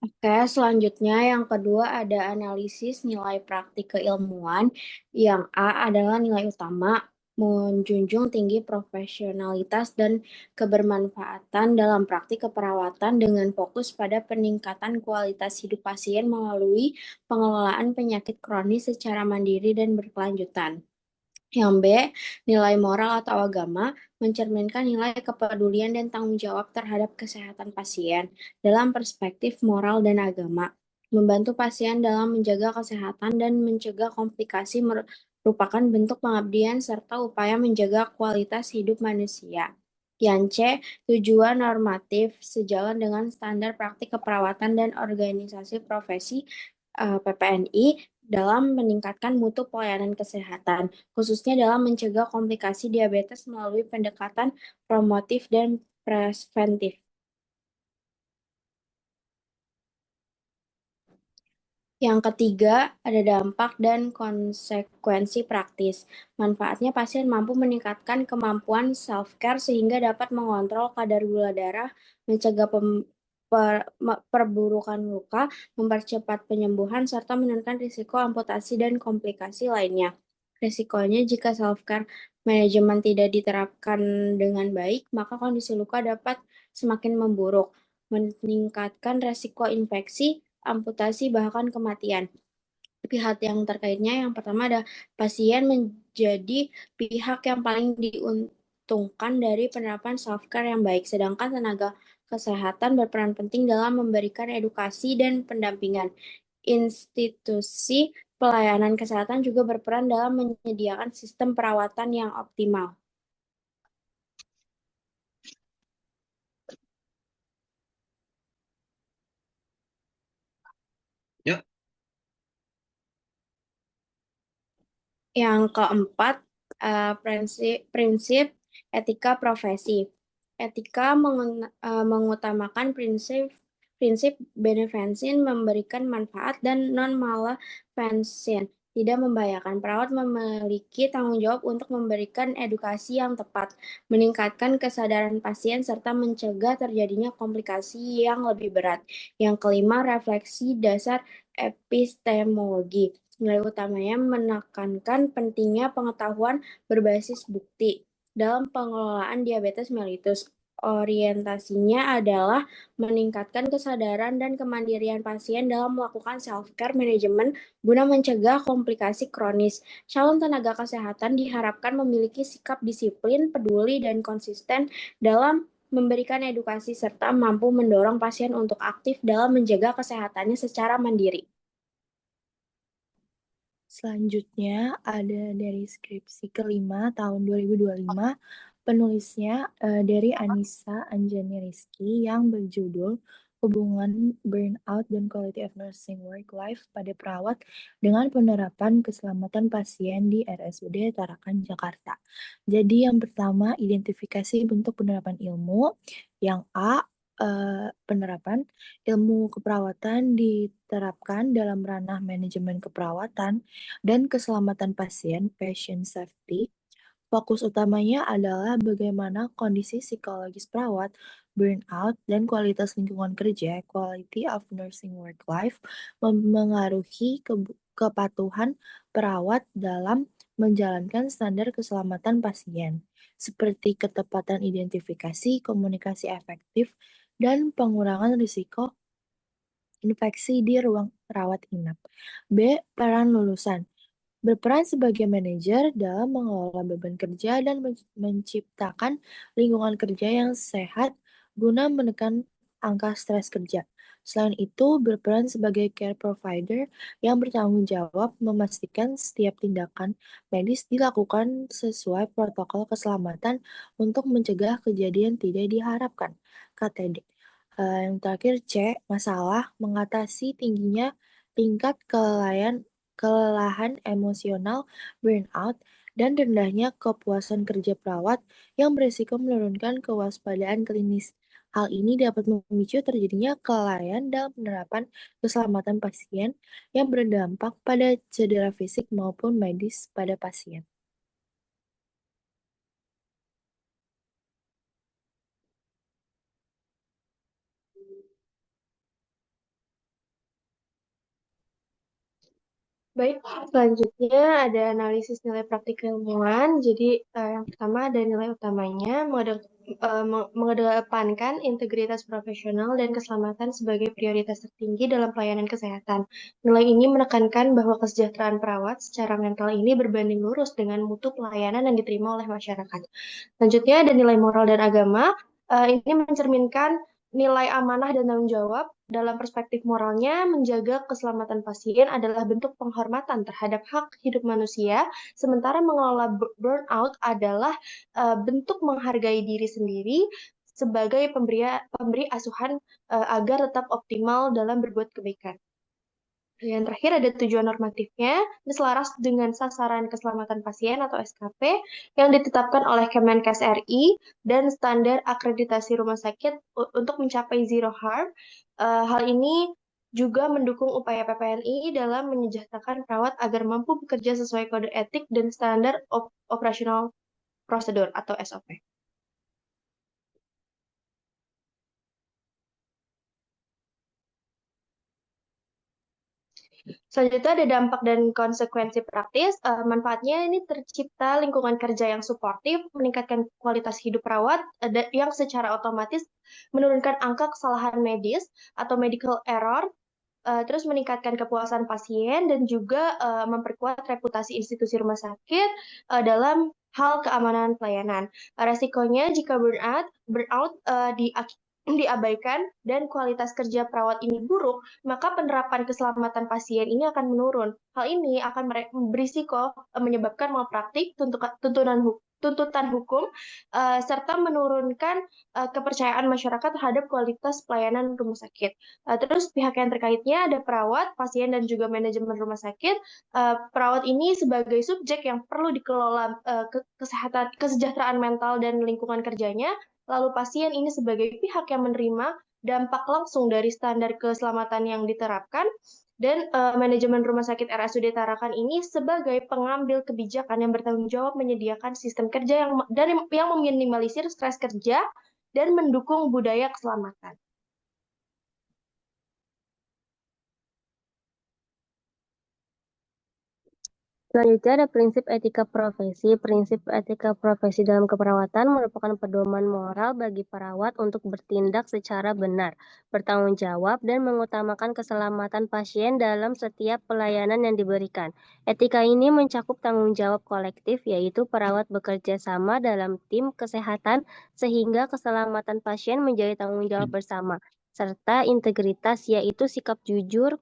S17: Oke, selanjutnya yang kedua ada analisis nilai praktik keilmuan. Yang A adalah nilai utama, menjunjung tinggi profesionalitas dan kebermanfaatan dalam praktik keperawatan dengan fokus pada peningkatan kualitas hidup pasien melalui pengelolaan penyakit kronis secara mandiri dan berkelanjutan. Yang B, nilai moral atau agama, mencerminkan nilai kepedulian dan tanggung jawab terhadap kesehatan pasien dalam perspektif moral dan agama, membantu pasien dalam menjaga kesehatan dan mencegah komplikasi merupakan bentuk pengabdian serta upaya menjaga kualitas hidup manusia. Yang C, tujuan normatif sejalan dengan standar praktik keperawatan dan organisasi profesi PPNI dalam meningkatkan mutu pelayanan kesehatan, khususnya dalam mencegah komplikasi diabetes melalui pendekatan promotif dan preventif. Yang ketiga, ada dampak dan konsekuensi praktis. Manfaatnya, pasien mampu meningkatkan kemampuan self-care sehingga dapat mengontrol kadar gula darah, mencegah perburukan luka, mempercepat penyembuhan, serta menurunkan risiko amputasi dan komplikasi lainnya. Risikonya jika self-care manajemen tidak diterapkan dengan baik, maka kondisi luka dapat semakin memburuk, meningkatkan risiko infeksi, amputasi, bahkan kematian. Pihak yang terkaitnya yang pertama ada pasien menjadi pihak yang paling diuntungkan dari penerapan self-care yang baik, sedangkan tenaga kesehatan berperan penting dalam memberikan edukasi dan pendampingan. Institusi pelayanan kesehatan juga berperan dalam menyediakan sistem perawatan yang optimal.
S1: Ya.
S17: Yang keempat, prinsip etika profesi. Etika mengutamakan prinsip beneficent, memberikan manfaat, dan non-maleficent, tidak membahayakan. Perawat memiliki tanggung jawab untuk memberikan edukasi yang tepat, meningkatkan kesadaran pasien, serta mencegah terjadinya komplikasi yang lebih berat. Yang kelima, refleksi dasar epistemologi. Nilai utamanya menekankan pentingnya pengetahuan berbasis bukti dalam pengelolaan diabetes mellitus. Orientasinya adalah meningkatkan kesadaran dan kemandirian pasien dalam melakukan self-care management guna mencegah komplikasi kronis. Calon tenaga kesehatan diharapkan memiliki sikap disiplin, peduli, dan konsisten dalam memberikan edukasi serta mampu mendorong pasien untuk aktif dalam menjaga kesehatannya secara mandiri.
S12: Selanjutnya ada dari skripsi kelima tahun 2025, penulisnya dari Anissa Anjani Rizky yang berjudul Hubungan Burnout dan Quality of Nursing Work Life pada Perawat dengan Penerapan Keselamatan Pasien di RSUD Tarakan, Jakarta. Jadi yang pertama, identifikasi bentuk penerapan ilmu. Yang A, penerapan ilmu keperawatan diterapkan dalam ranah manajemen keperawatan dan keselamatan pasien (patient safety). Fokus utamanya adalah bagaimana kondisi psikologis perawat, burnout, dan kualitas lingkungan kerja (quality of nursing work life) memengaruhi kepatuhan perawat dalam menjalankan standar keselamatan pasien, seperti ketepatan identifikasi, komunikasi efektif, dan pengurangan risiko infeksi di ruang rawat inap. B. Peran lulusan berperan sebagai manajer dalam mengelola beban kerja dan menciptakan lingkungan kerja yang sehat guna menekan angka stres kerja. Selain itu, berperan sebagai care provider yang bertanggung jawab memastikan setiap tindakan medis dilakukan sesuai protokol keselamatan untuk mencegah kejadian tidak diharapkan. KTD. Yang terakhir C, masalah mengatasi tingginya tingkat kelelahan emosional, burnout, dan rendahnya kepuasan kerja perawat yang berisiko menurunkan kewaspadaan klinis. Hal ini dapat memicu terjadinya kelalaian dalam penerapan keselamatan pasien yang berdampak pada cedera fisik maupun medis pada pasien.
S8: Baik, selanjutnya ada analisis nilai praktik keilmuan. Jadi yang pertama ada nilai utamanya, mengedepankan integritas profesional dan keselamatan sebagai prioritas tertinggi dalam pelayanan kesehatan. Nilai ini menekankan bahwa kesejahteraan perawat secara mental ini berbanding lurus dengan mutu pelayanan yang diterima oleh masyarakat. Selanjutnya ada nilai moral dan agama. Ini mencerminkan nilai amanah dan tanggung jawab. Dalam perspektif moralnya, menjaga keselamatan pasien adalah bentuk penghormatan terhadap hak hidup manusia, sementara mengelola burnout adalah bentuk menghargai diri sendiri sebagai pemberi asuhan agar tetap optimal dalam berbuat kebaikan. Yang terakhir ada tujuan normatifnya, ini selaras dengan sasaran keselamatan pasien atau SKP yang ditetapkan oleh Kemenkes RI dan standar akreditasi rumah sakit untuk mencapai zero harm. Hal ini juga mendukung upaya PPNI dalam menyejahterakan perawat agar mampu bekerja sesuai kode etik dan standar operasional prosedur atau SOP. Selanjutnya ada dampak dan konsekuensi praktis. Manfaatnya ini tercipta lingkungan kerja yang suportif, meningkatkan kualitas hidup perawat, yang secara otomatis menurunkan angka kesalahan medis atau medical error, terus meningkatkan kepuasan pasien, dan juga memperkuat reputasi institusi rumah sakit dalam hal keamanan pelayanan. Resikonya jika burnout diabaikan dan kualitas kerja perawat ini buruk, maka penerapan keselamatan pasien ini akan menurun. Hal ini akan berisiko menyebabkan malpraktik, tuntutan hukum, serta menurunkan kepercayaan masyarakat terhadap kualitas pelayanan rumah sakit. Terus pihak yang terkaitnya ada perawat, pasien, dan juga manajemen rumah sakit. Perawat ini sebagai subjek yang perlu dikelola kesejahteraan mental dan lingkungan kerjanya, lalu pasien ini sebagai pihak yang menerima dampak langsung dari standar keselamatan yang diterapkan, dan manajemen Rumah Sakit RSUD Tarakan ini sebagai pengambil kebijakan yang bertanggung jawab menyediakan sistem kerja yang meminimalisir stres kerja dan mendukung budaya keselamatan.
S18: Selanjutnya ada prinsip etika profesi. Prinsip etika profesi dalam keperawatan merupakan pedoman moral bagi perawat untuk bertindak secara benar, bertanggung jawab, dan mengutamakan keselamatan pasien dalam setiap pelayanan yang diberikan. Etika ini mencakup tanggung jawab kolektif, yaitu perawat bekerja sama dalam tim kesehatan sehingga keselamatan pasien menjadi tanggung jawab bersama, serta integritas, yaitu sikap jujur,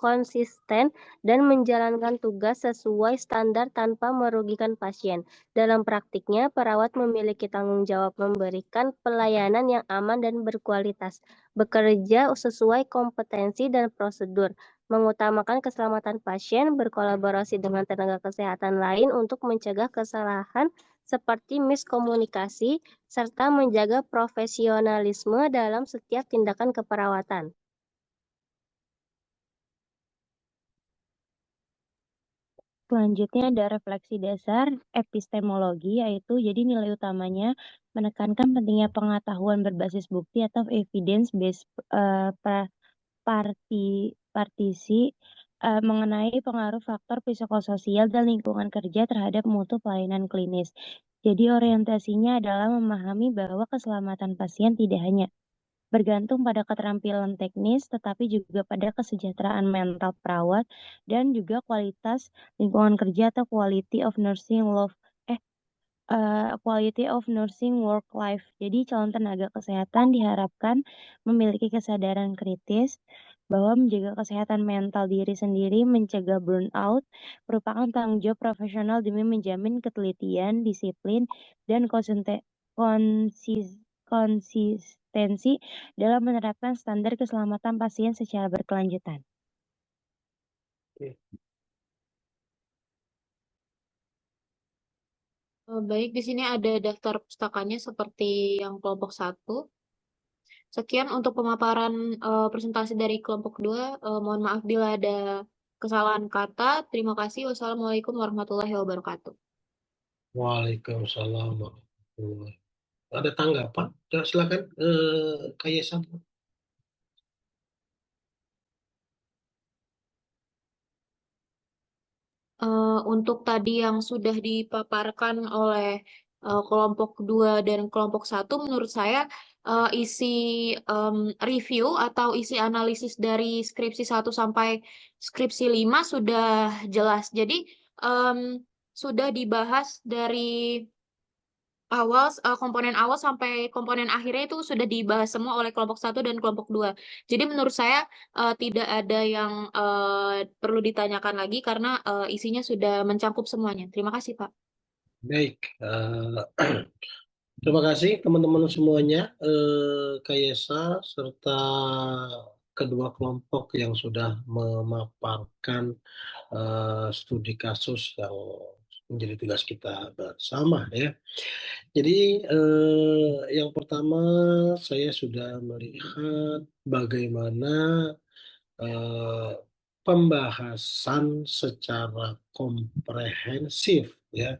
S18: konsisten, dan menjalankan tugas sesuai standar tanpa merugikan pasien. Dalam praktiknya, perawat memiliki tanggung jawab memberikan pelayanan yang aman dan berkualitas, bekerja sesuai kompetensi dan prosedur, mengutamakan keselamatan pasien, berkolaborasi dengan tenaga kesehatan lain untuk mencegah kesalahan, seperti miskomunikasi, serta menjaga profesionalisme dalam setiap tindakan keperawatan. Selanjutnya ada refleksi dasar epistemologi, yaitu jadi nilai utamanya menekankan pentingnya pengetahuan berbasis bukti atau evidence-based partisi mengenai pengaruh faktor psikososial dan lingkungan kerja terhadap mutu pelayanan klinis. Jadi orientasinya adalah memahami bahwa keselamatan pasien tidak hanya bergantung pada keterampilan teknis, tetapi juga pada kesejahteraan mental perawat dan juga kualitas lingkungan kerja atau quality of nursing work life. Jadi calon tenaga kesehatan diharapkan memiliki kesadaran kritis bahwa menjaga kesehatan mental diri sendiri, mencegah burnout, merupakan tanggung jawab profesional demi menjamin ketelitian, disiplin, dan konsistensi dalam menerapkan standar keselamatan pasien secara berkelanjutan.
S1: Oke.
S2: Baik, di sini ada daftar pustakanya seperti yang kelompok 1. Sekian untuk pemaparan presentasi dari kelompok 2. Mohon maaf bila ada kesalahan kata. Terima kasih. Wassalamualaikum warahmatullahi wabarakatuh.
S1: Waalaikumsalam warahmatullahi. Ada tanggapan? Ya, silakan Kak Yesa.
S2: Untuk tadi yang sudah dipaparkan oleh kelompok 2 dan kelompok 1, menurut saya isi review atau isi analisis dari skripsi 1 sampai skripsi 5 sudah jelas. Jadi sudah dibahas dari komponen awal sampai komponen akhirnya itu sudah dibahas semua oleh kelompok 1 dan kelompok 2. Jadi menurut saya tidak ada yang perlu ditanyakan lagi karena isinya sudah mencakup semuanya. Terima kasih, Pak.
S1: Baik, terima kasih teman-teman semuanya, Kak Yesa serta kedua kelompok yang sudah memaparkan studi kasus yang menjadi tugas kita bersama ya. Jadi yang pertama saya sudah melihat bagaimana pembahasan secara komprehensif ya,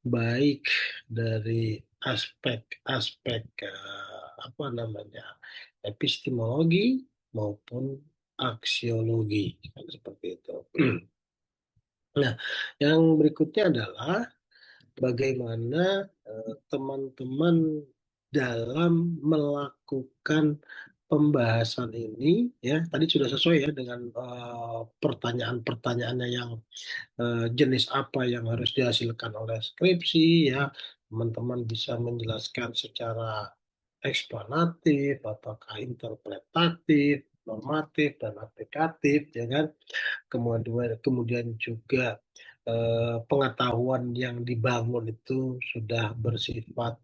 S1: baik dari aspek-aspek epistemologi maupun aksiologi kan seperti itu. Nah, yang berikutnya adalah bagaimana teman-teman dalam melakukan pembahasan ini ya, tadi sudah sesuai ya dengan pertanyaan-pertanyaannya yang jenis apa yang harus dihasilkan oleh skripsi ya, teman-teman bisa menjelaskan secara eksplanatif ataukah interpretatif, normatif dan aplikatif ya kan. Kemudian juga pengetahuan yang dibangun itu sudah bersifat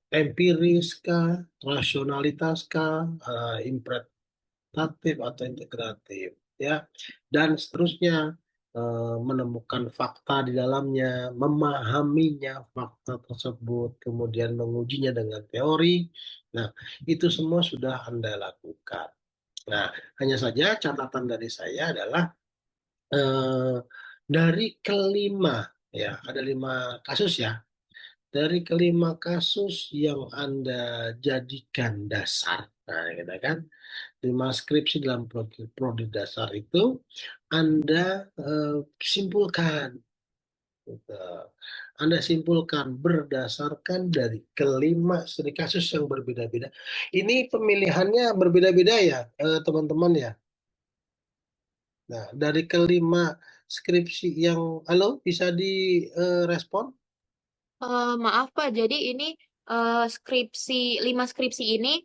S1: empiris kah, rasionalitas kah, interpretatif atau integratif ya, dan seterusnya, menemukan fakta di dalamnya, memahaminya fakta tersebut, kemudian mengujinya dengan teori. Nah, itu semua sudah Anda lakukan. Nah, hanya saja catatan dari saya adalah dari kelima ya, ada 5 kasus ya. Dari kelima kasus yang Anda jadikan dasar, nah gitu kan, 5 skripsi dalam prodi dasar itu Anda simpulkan. Gitu. Anda simpulkan berdasarkan dari kelima studi kasus yang berbeda-beda. Ini pemilihannya berbeda-beda ya, teman-teman ya. Nah, dari kelima skripsi yang, halo, bisa direspon?
S2: Maaf Pak, jadi ini 5 skripsi ini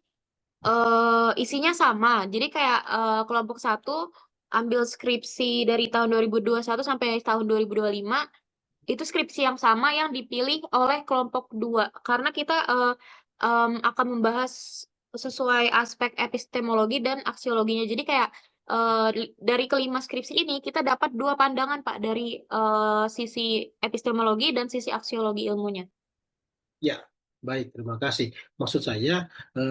S2: isinya sama. Jadi kayak kelompok 1 ambil skripsi dari tahun 2021 sampai tahun 2025, itu skripsi yang sama yang dipilih oleh kelompok 2. Karena kita akan membahas sesuai aspek epistemologi dan aksiologinya. Jadi kayak dari kelima skripsi ini kita dapat dua pandangan Pak dari sisi epistemologi dan sisi aksiologi ilmunya.
S1: Ya, baik, terima kasih. Maksud saya,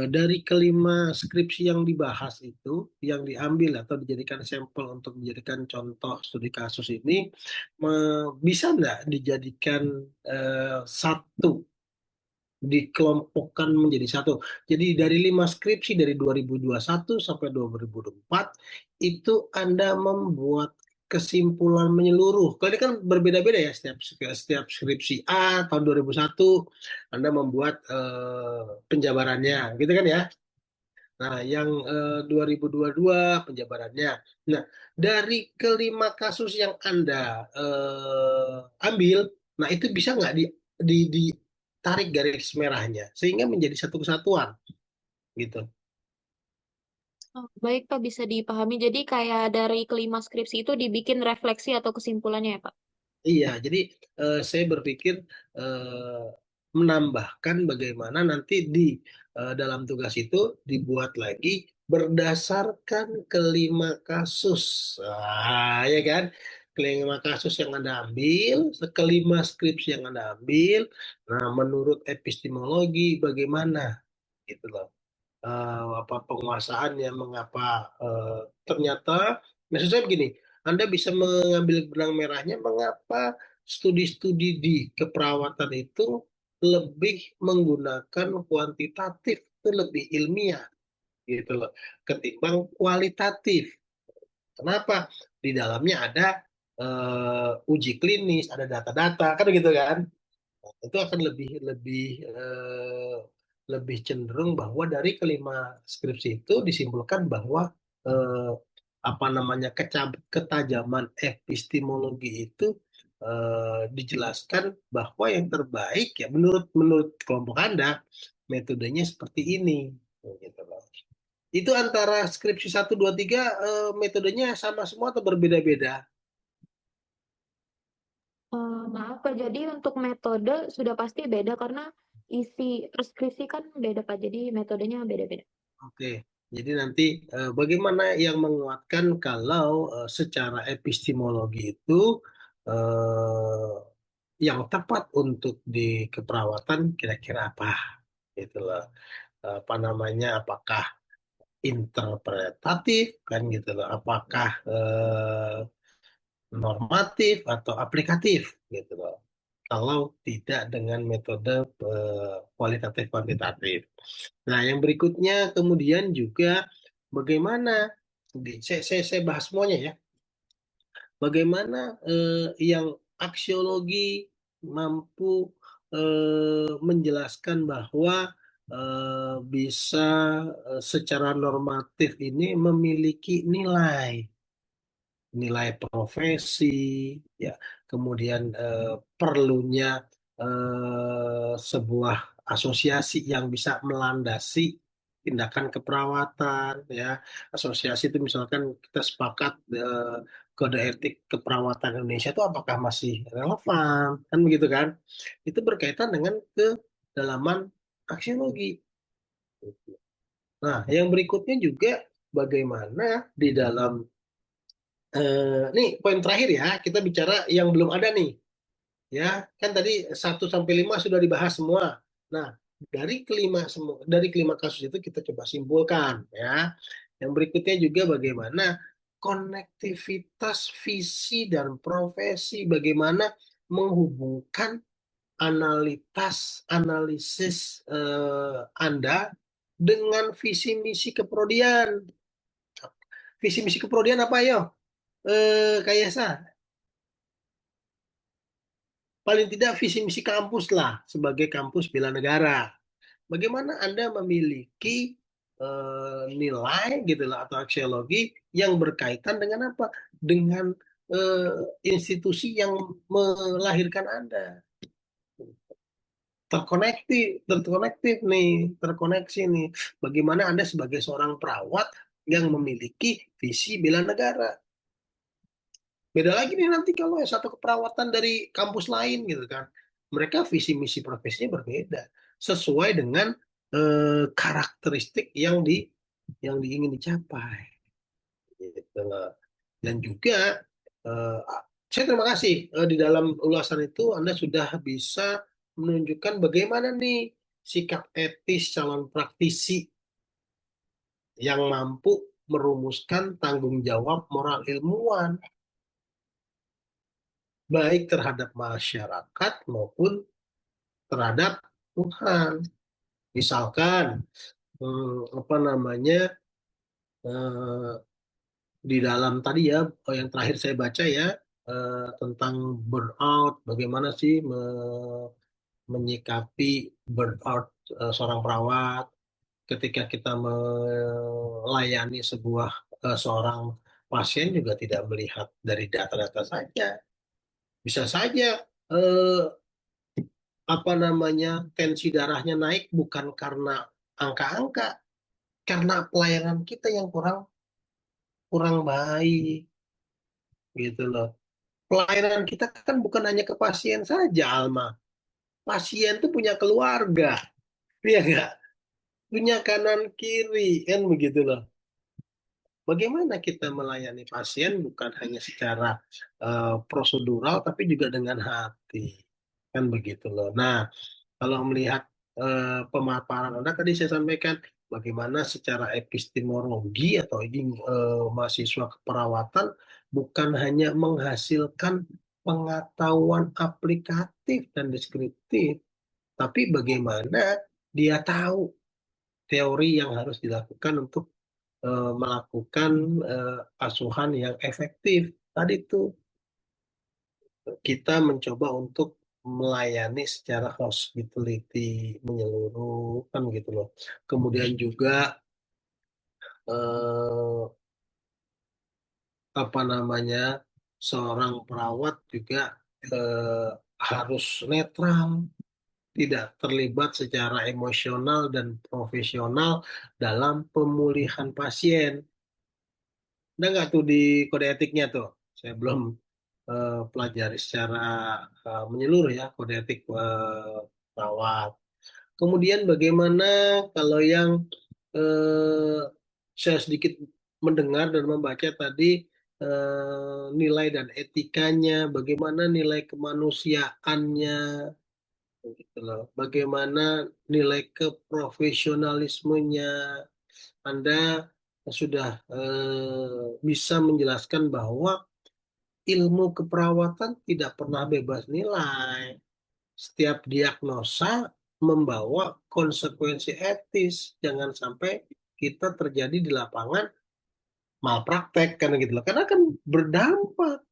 S1: dari kelima skripsi yang dibahas itu, yang diambil atau dijadikan sampel untuk dijadikan contoh studi kasus ini, bisa nggak dijadikan satu, dikelompokkan menjadi satu. Jadi dari 5 skripsi dari 2021 sampai 2024 itu Anda membuat kesimpulan menyeluruh. Kalau ini kan berbeda-beda ya, setiap skripsi A tahun 2001 Anda membuat penjabarannya, gitu kan ya. Nah, yang 2022 penjabarannya. Nah, dari kelima kasus yang Anda ambil, nah itu bisa nggak ditarik garis merahnya sehingga menjadi satu kesatuan, gitu.
S2: Oh, baik Pak, bisa dipahami. Jadi kayak dari kelima skripsi itu dibikin refleksi atau kesimpulannya ya Pak?
S1: Iya, jadi saya berpikir eh, menambahkan bagaimana nanti di dalam tugas itu dibuat lagi berdasarkan kelima kasus, ya kan? Kelima kasus yang Anda ambil, kelima skripsi yang Anda ambil, nah menurut epistemologi bagaimana, gitu loh. Apa penguasaannya, mengapa ternyata, maksud saya begini, Anda bisa mengambil benang merahnya mengapa studi-studi di keperawatan itu lebih menggunakan kuantitatif, itu lebih ilmiah gitu loh, ketimbang kualitatif. Kenapa? Di dalamnya ada uji klinis, ada data-data, kan gitu kan? Itu akan lebih lebih lebih cenderung bahwa dari kelima skripsi itu disimpulkan bahwa eh, apa namanya ketajaman epistemologi itu dijelaskan bahwa yang terbaik ya menurut menurut kelompok Anda metodenya seperti ini, gitu loh. Itu antara skripsi 1, 2, 3 metodenya sama semua atau berbeda-beda?
S2: Maaf Pak, jadi untuk metode sudah pasti beda karena isi skripsi kan beda Pak, jadi metodenya beda-beda.
S1: Oke, jadi nanti bagaimana yang menguatkan kalau secara epistemologi itu eh, yang tepat untuk di keperawatan kira-kira apa, gitu loh. Apa namanya? Apakah interpretatif kan gitu loh? Apakah normatif atau aplikatif gitu loh? Kalau tidak dengan metode kualitatif kuantitatif. Nah, yang berikutnya kemudian juga bagaimana saya bahas semuanya ya. Bagaimana yang aksiologi mampu menjelaskan bahwa bisa secara normatif ini memiliki nilai profesi, ya, kemudian perlunya sebuah asosiasi yang bisa melandasi tindakan keperawatan, ya. Asosiasi itu misalkan kita sepakat kode etik keperawatan Indonesia itu apakah masih relevan, kan begitu kan? Itu berkaitan dengan kedalaman aksiologi. Nah, yang berikutnya juga bagaimana di dalam nih poin terakhir ya, kita bicara yang belum ada nih. Ya, kan tadi 1 sampai 5 sudah dibahas semua. Nah, dari kelima kasus itu kita coba simpulkan ya. Yang berikutnya juga bagaimana konektivitas visi dan profesi, bagaimana menghubungkan analisis Anda dengan visi misi keprodian. Visi misi keprodian apa yo? Kayak paling tidak visi misi kampus lah sebagai kampus bela negara. Bagaimana Anda memiliki nilai gitu lah atau aksiologi yang berkaitan dengan apa? Dengan institusi yang melahirkan Anda. Terkoneksi nih. Bagaimana Anda sebagai seorang perawat yang memiliki visi bela negara. Beda lagi nih nanti kalau satu keperawatan dari kampus lain gitu kan. Mereka visi misi profesinya berbeda sesuai dengan karakteristik yang diingin dicapai. Gitu. gitu loh. Dan juga saya terima kasih di dalam ulasan itu Anda sudah bisa menunjukkan bagaimana nih sikap etis calon praktisi yang mampu merumuskan tanggung jawab moral ilmuwan baik terhadap masyarakat maupun terhadap Tuhan. Misalkan apa namanya eh, di dalam tadi ya yang terakhir saya baca ya tentang burnout, bagaimana sih menyikapi burnout seorang perawat ketika kita melayani seorang pasien juga tidak melihat dari data-data saja. Bisa saja eh, apa namanya tensi darahnya naik bukan karena angka-angka, karena pelayanan kita yang kurang kurang baik gitu loh. Pelayanan kita kan bukan hanya ke pasien saja, Alma. Pasien tuh punya keluarga, ya nggak? Punya kanan kiri, kan begitu loh. Bagaimana kita melayani pasien bukan hanya secara prosedural, tapi juga dengan hati, kan begitu loh. Nah, kalau melihat pemaparan Anda tadi saya sampaikan bagaimana secara epistemologi atau ini mahasiswa keperawatan bukan hanya menghasilkan pengetahuan aplikatif dan deskriptif, tapi bagaimana dia tahu teori yang harus dilakukan untuk melakukan asuhan yang efektif. Tadi tuh kita mencoba untuk melayani secara hospitality menyeluruh kan gitu loh. Kemudian juga eh, apa namanya seorang perawat juga eh, harus netral, tidak terlibat secara emosional dan profesional dalam pemulihan pasien. Ada nggak tuh di kode etiknya tuh? Saya belum pelajari secara menyeluruh ya kode etik perawat. Kemudian bagaimana kalau yang eh, saya sedikit mendengar dan membaca tadi nilai dan etikanya, bagaimana nilai kemanusiaannya, gitu loh. Bagaimana nilai keprofesionalismenya. Anda sudah bisa menjelaskan bahwa ilmu keperawatan tidak pernah bebas nilai. Setiap diagnosa membawa konsekuensi etis. Jangan sampai kita terjadi di lapangan malpraktek kan gitu loh. Karena kan berdampak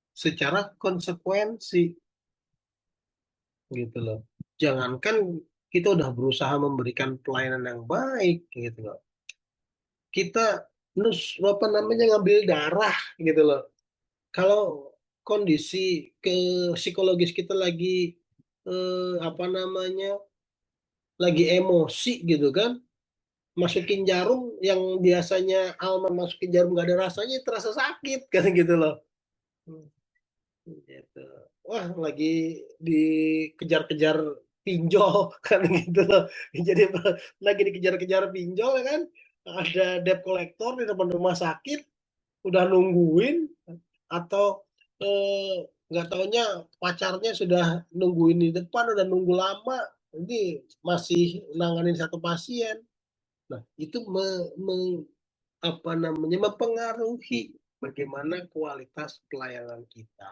S1: secara konsekuensi gitu loh. Jangankan kita udah berusaha memberikan pelayanan yang baik gitu loh. Kita apa namanya ngambil darah gitu loh. Kalau kondisi ke psikologis kita lagi apa namanya lagi emosi gitu kan masukin jarum yang biasanya Alma masukin jarum gak ada rasanya terasa sakit kan gitu loh. Gitu. Wah lagi dikejar-kejar pinjol kan gitu loh. Jadi lagi dikejar-kejar pinjol ya kan ada debt collector di depan rumah sakit udah nungguin atau nggak taunya pacarnya sudah nungguin di depan udah nunggu lama jadi masih nanganin satu pasien. Nah itu apa namanya mempengaruhi bagaimana kualitas pelayanan kita.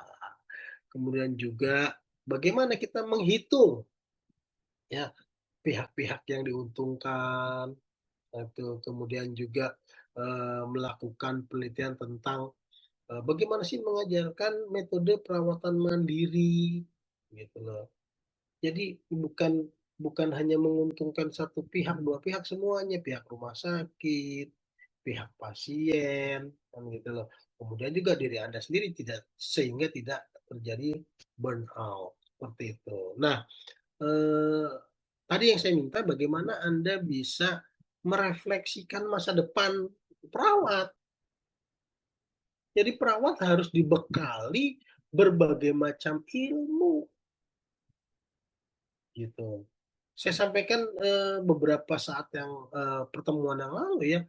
S1: Kemudian juga bagaimana kita menghitung ya pihak-pihak yang diuntungkan itu kemudian juga melakukan penelitian tentang bagaimana sih mengajarkan metode perawatan mandiri gitu loh. Jadi bukan bukan hanya menguntungkan satu pihak, dua pihak semuanya, pihak rumah sakit, pihak pasien, kan gitu loh. Kemudian juga diri Anda sendiri tidak sehingga tidak terjadi burnout seperti itu. Nah, eh, tadi yang saya minta bagaimana Anda bisa merefleksikan masa depan perawat. Jadi perawat harus dibekali berbagai macam ilmu gitu. Saya sampaikan beberapa saat yang pertemuan yang lalu ya,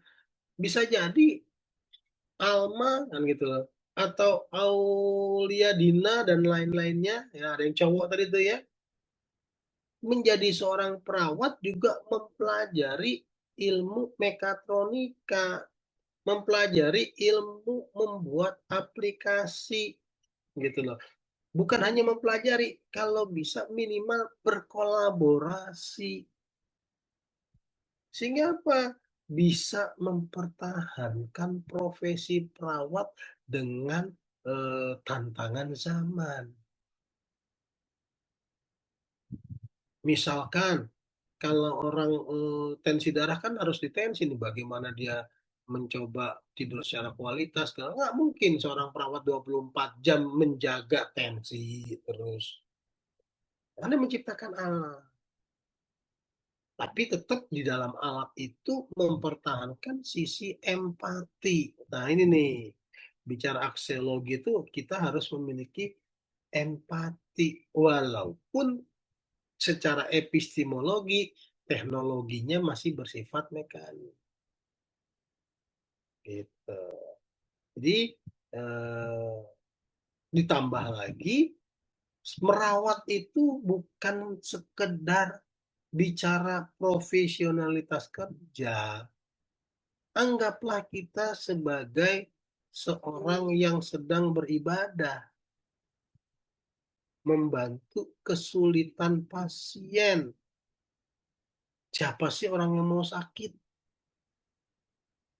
S1: bisa jadi Alma kan gitu loh, atau Aulia Dina dan lain-lainnya, ya ada yang cowok tadi tuh ya, menjadi seorang perawat juga mempelajari ilmu mekatronika, mempelajari ilmu membuat aplikasi gitu loh. Bukan hanya mempelajari, kalau bisa minimal berkolaborasi. Sehingga apa? Bisa mempertahankan profesi perawat dengan tantangan zaman. Misalkan kalau orang tensi darah kan harus ditensi nih, bagaimana dia mencoba tidur secara kualitas. Kalau nggak mungkin seorang perawat 24 jam menjaga tensi terus. Anda menciptakan alat, tapi tetap di dalam alat itu mempertahankan sisi empati. Nah ini nih, bicara aksiologi itu kita harus memiliki empati. Walaupun secara epistemologi, teknologinya masih bersifat mekanik. Gitu. Jadi ditambah lagi, merawat itu bukan sekedar bicara profesionalitas kerja. Anggaplah kita sebagai seorang yang sedang beribadah, membantu kesulitan pasien. Siapa sih orang yang mau sakit?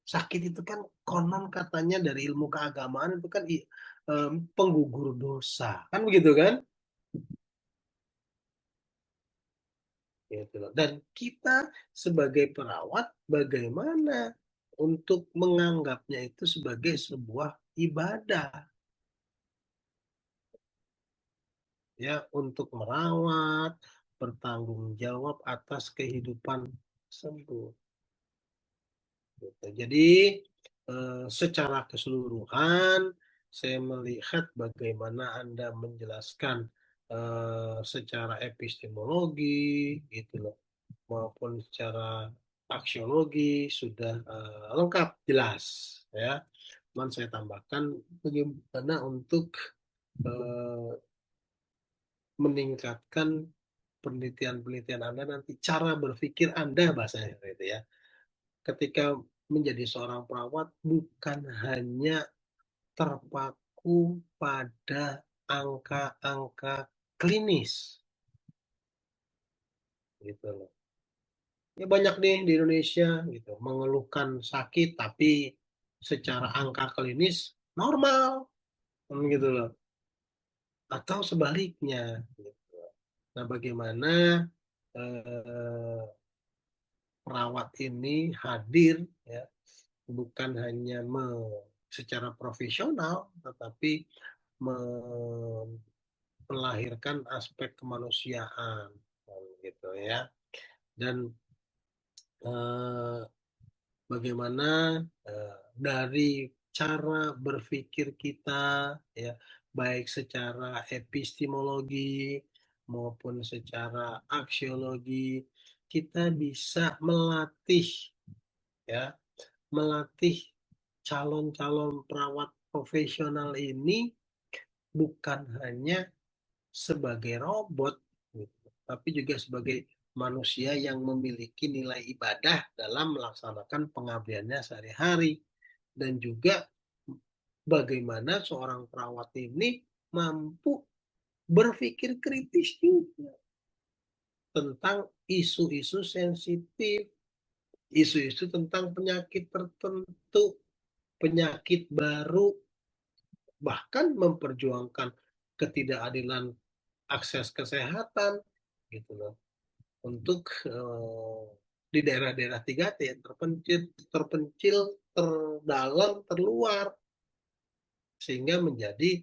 S1: Sakit itu kan konon katanya dari ilmu keagamaan itu kan penggugur dosa. Kan begitu kan? Gitu loh. Dan kita sebagai perawat bagaimana untuk menganggapnya itu sebagai sebuah ibadah, ya, untuk merawat, bertanggung jawab atas kehidupan tersebut. Gitu. Jadi secara keseluruhan saya melihat bagaimana Anda menjelaskan secara epistemologi gitu loh, maupun secara aksiologi sudah lengkap jelas ya. Cuman saya tambahkan bagaimana untuk meningkatkan penelitian-penelitian Anda nanti, cara berpikir Anda bahasanya gitu ya. Ketika menjadi seorang perawat bukan hanya terpaku pada angka-angka klinis gitu loh. Ya banyak nih di Indonesia gitu mengeluhkan sakit tapi secara angka klinis normal gitu loh. Atau sebaliknya gitu. Nah, bagaimana eh, perawat ini hadir ya, bukan hanya secara profesional tetapi melahirkan aspek kemanusiaan gitu ya. Dan bagaimana dari cara berpikir kita ya, baik secara epistemologi maupun secara aksiologi, kita bisa melatih ya, melatih calon-calon perawat profesional ini bukan hanya sebagai robot gitu, tapi juga sebagai manusia yang memiliki nilai ibadah dalam melaksanakan pengabdiannya sehari-hari, dan juga bagaimana seorang perawat ini mampu berpikir kritis juga tentang isu-isu sensitif, isu-isu tentang penyakit tertentu, penyakit baru, bahkan memperjuangkan ketidakadilan akses kesehatan gitu loh, untuk di daerah-daerah 3T yang terpencil, terdalam, terluar, sehingga menjadi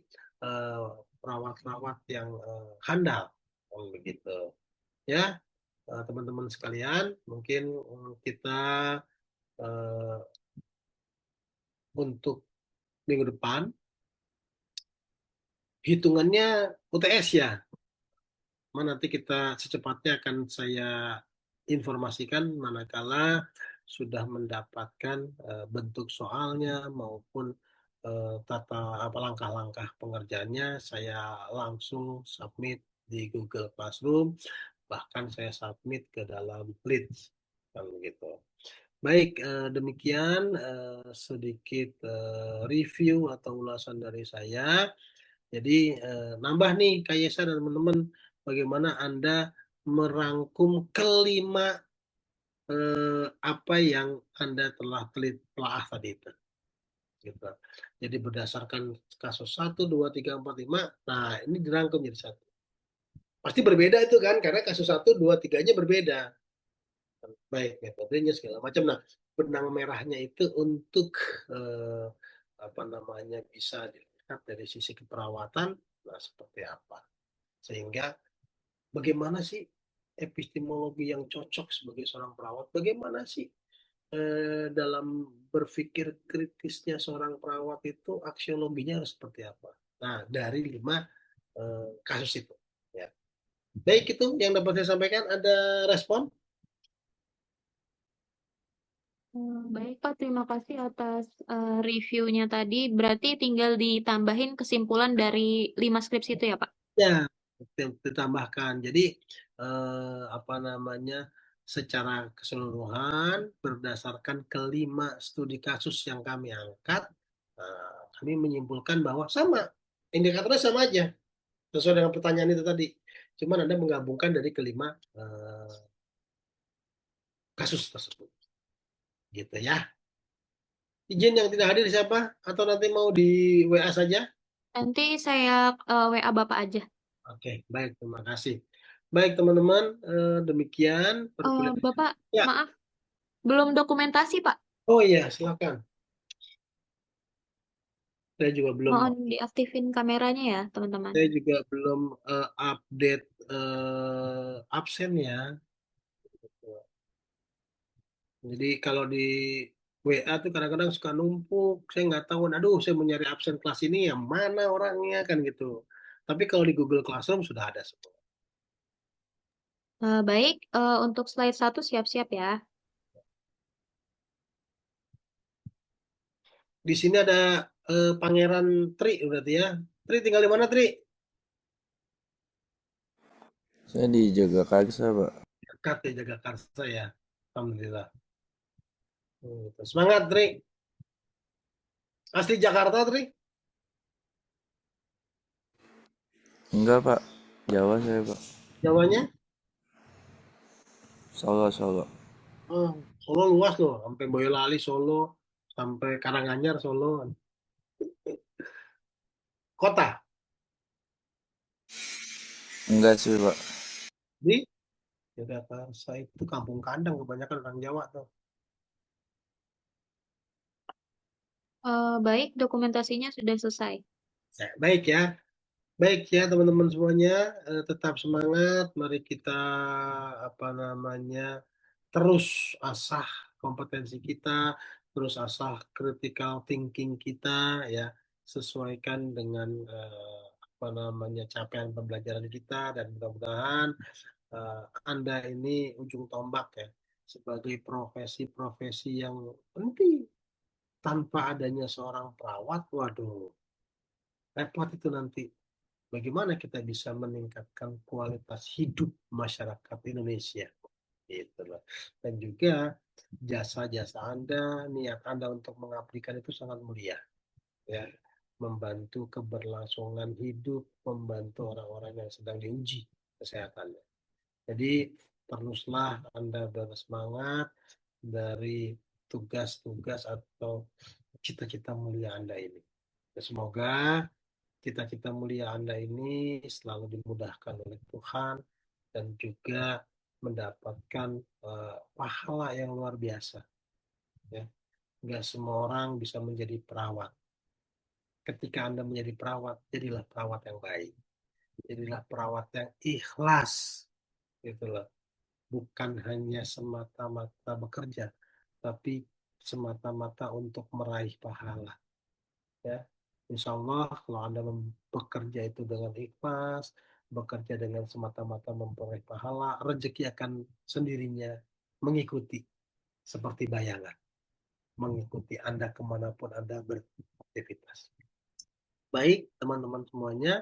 S1: perawat-perawat yang handal begitu ya. Teman-teman sekalian, mungkin kita untuk minggu depan hitungannya UTS ya. Nanti kita secepatnya akan saya informasikan manakala sudah mendapatkan bentuk soalnya maupun tata langkah-langkah pengerjaannya. Saya langsung submit di Google Classroom, bahkan saya submit ke dalam Leads, kan begitu. Baik, demikian sedikit review atau ulasan dari saya. Jadi nambah nih Kak Yesa dan teman-teman, bagaimana Anda merangkum kelima apa yang Anda telah telah tadi itu. Gitu. Jadi berdasarkan kasus 1, 2, 3, 4, 5, nah ini dirangkum jadi satu. Pasti berbeda itu kan, karena kasus 1, 2, 3-nya berbeda. Baik, metodenya segala macam. Nah, benang merahnya itu untuk apa namanya bisa dilihat dari sisi keperawatan, nah seperti apa. Sehingga bagaimana sih epistemologi yang cocok sebagai seorang perawat? Bagaimana sih dalam berpikir kritisnya seorang perawat itu aksiologinya harus seperti apa? Nah, dari 5 kasus itu. Ya. Baik, itu yang dapat saya sampaikan. Ada respon?
S2: Baik Pak, terima kasih atas reviewnya tadi. Berarti tinggal ditambahin kesimpulan dari 5 skripsi itu ya Pak?
S1: Ya, ditambahkan. Jadi apa namanya, secara keseluruhan berdasarkan kelima studi kasus yang kami angkat, kami menyimpulkan bahwa sama, indikatornya sama aja, sesuai dengan pertanyaan itu tadi. Cuman Anda menggabungkan dari kelima kasus tersebut, gitu ya. Izin yang tidak hadir siapa? Atau nanti mau di WA saja?
S2: Nanti saya WA Bapak aja.
S1: Oke, baik, terima kasih. Baik teman-teman, demikian perkuliahan.
S2: Bapak,
S1: Ya,
S2: maaf, belum dokumentasi Pak.
S1: oh iya, silakan. Saya juga belum,
S2: Mohon diaktifin kameranya ya teman-teman.
S1: saya juga belum update absen ya. Jadi kalau di WA tuh kadang-kadang suka numpuk, saya nggak tahu, aduh saya mau nyari absen kelas ini yang mana orangnya kan gitu. Tapi kalau di Google Classroom sudah ada semua.
S2: Baik, untuk slide 1 siap-siap ya.
S1: Di sini ada Pangeran Tri berarti ya. Tri tinggal di mana Tri?
S15: Saya di Jagakarsa, Pak.
S1: Dekat ya Jagakarsa ya. Alhamdulillah. Gitu. Semangat Tri. Asli Jakarta Tri?
S15: Enggak, Pak. Jawa saya, Pak.
S1: Jawanya?
S15: Solo, Solo.
S1: Oh, Solo luas loh, sampai Boyolali Solo, sampai Karanganyar Solo. Kota
S15: Enggak sih, Pak.
S1: di Jagakarsa itu kampung kandang, kebanyakan orang Jawa tuh.
S2: Baik, dokumentasinya sudah selesai.
S1: Ya, baik ya. Baik ya teman-teman semuanya, tetap semangat. Mari kita apa namanya terus asah kompetensi kita, terus asah critical thinking kita ya, sesuaikan dengan apa namanya capaian pembelajaran kita, dan mudah-mudahan Anda ini ujung tombak ya sebagai profesi-profesi yang penting. Tanpa adanya seorang perawat, waduh, repot itu nanti. Bagaimana kita bisa meningkatkan kualitas hidup masyarakat Indonesia, gitu loh. Dan juga jasa-jasa Anda, niat Anda untuk mengabdikan itu sangat mulia, ya, membantu keberlangsungan hidup, membantu orang-orang yang sedang diuji kesehatannya. Jadi teruslah Anda bersemangat dari tugas-tugas atau cita-cita mulia Anda ini. Semoga cita-cita mulia Anda ini selalu dimudahkan oleh Tuhan dan juga mendapatkan pahala yang luar biasa. Ya. Nggak semua orang bisa menjadi perawat. Ketika Anda menjadi perawat, jadilah perawat yang baik. Jadilah perawat yang ikhlas. Gitu loh. Bukan hanya semata-mata bekerja, tapi semata-mata untuk meraih pahala. Ya, insya Allah kalau Anda bekerja itu dengan ikhlas, bekerja dengan semata-mata memperoleh pahala, rezeki akan sendirinya mengikuti. seperti bayangan, mengikuti Anda kemanapun Anda beraktivitas. Baik, teman-teman semuanya,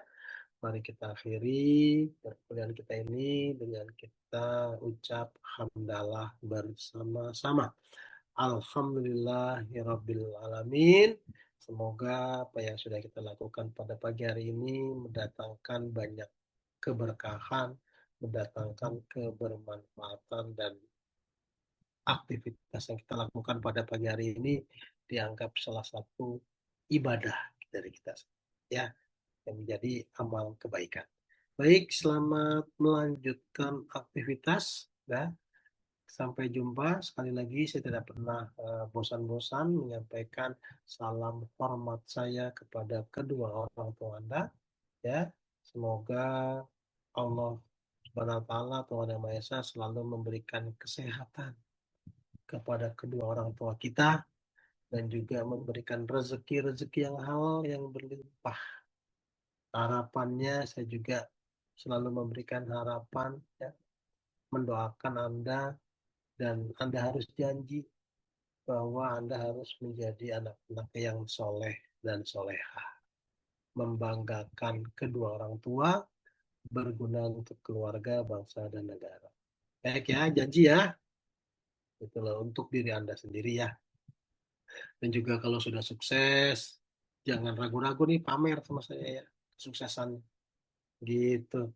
S1: mari kita akhiri perkuliahan kita ini dengan kita ucap hamdalah bersama-sama. Alhamdulillahirabbil alamin. Semoga apa yang sudah kita lakukan pada pagi hari ini mendatangkan banyak keberkahan, mendatangkan kebermanfaatan, dan aktivitas yang kita lakukan pada pagi hari ini dianggap salah satu ibadah dari kita, ya, yang menjadi amal kebaikan. Baik, selamat melanjutkan aktivitas, ya. Sampai jumpa. Sekali lagi saya tidak pernah bosan-bosan menyampaikan salam hormat saya kepada kedua orang tua Anda, ya. Semoga Allah Subhanahu wa taala, Tuhan Yang Maha Esa, selalu memberikan kesehatan kepada kedua orang tua kita dan juga memberikan rezeki-rezeki yang halal yang berlimpah. Harapannya saya juga selalu memberikan harapan, ya, mendoakan Anda, dan Anda harus janji bahwa Anda harus menjadi anak-anak yang soleh dan soleha, membanggakan kedua orang tua, berguna untuk keluarga, bangsa, dan negara. Baik ya, janji ya. Itulah untuk diri Anda sendiri ya. Dan juga kalau sudah sukses, jangan ragu-ragu nih pamer sama saya ya, kesuksesan gitu.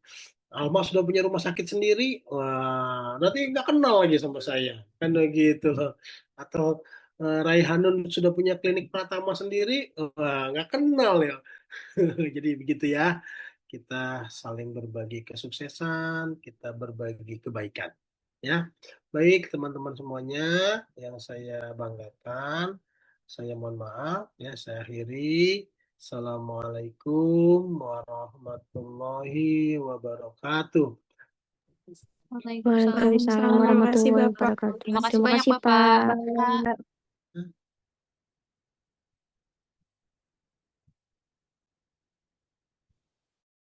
S1: Alma sudah punya rumah sakit sendiri, wah, nanti nggak kenal lagi sama saya, kan gitu loh. Atau Raihanun sudah punya klinik Pratama sendiri, wah, nggak kenal ya. Jadi begitu ya, kita saling berbagi kesuksesan, kita berbagi kebaikan. Ya, baik teman-teman semuanya yang saya banggakan, saya mohon maaf ya, saya akhiri. Assalamualaikum warahmatullahi wabarakatuh.
S2: Waalaikumsalam.
S18: Waalaikumsalam
S6: Terima kasih,
S18: warahmatullahi
S6: Bapak.
S18: wabarakatuh.
S2: Terima kasih
S18: Terima
S2: banyak,
S18: kasih,
S2: Bapak.
S18: Pak.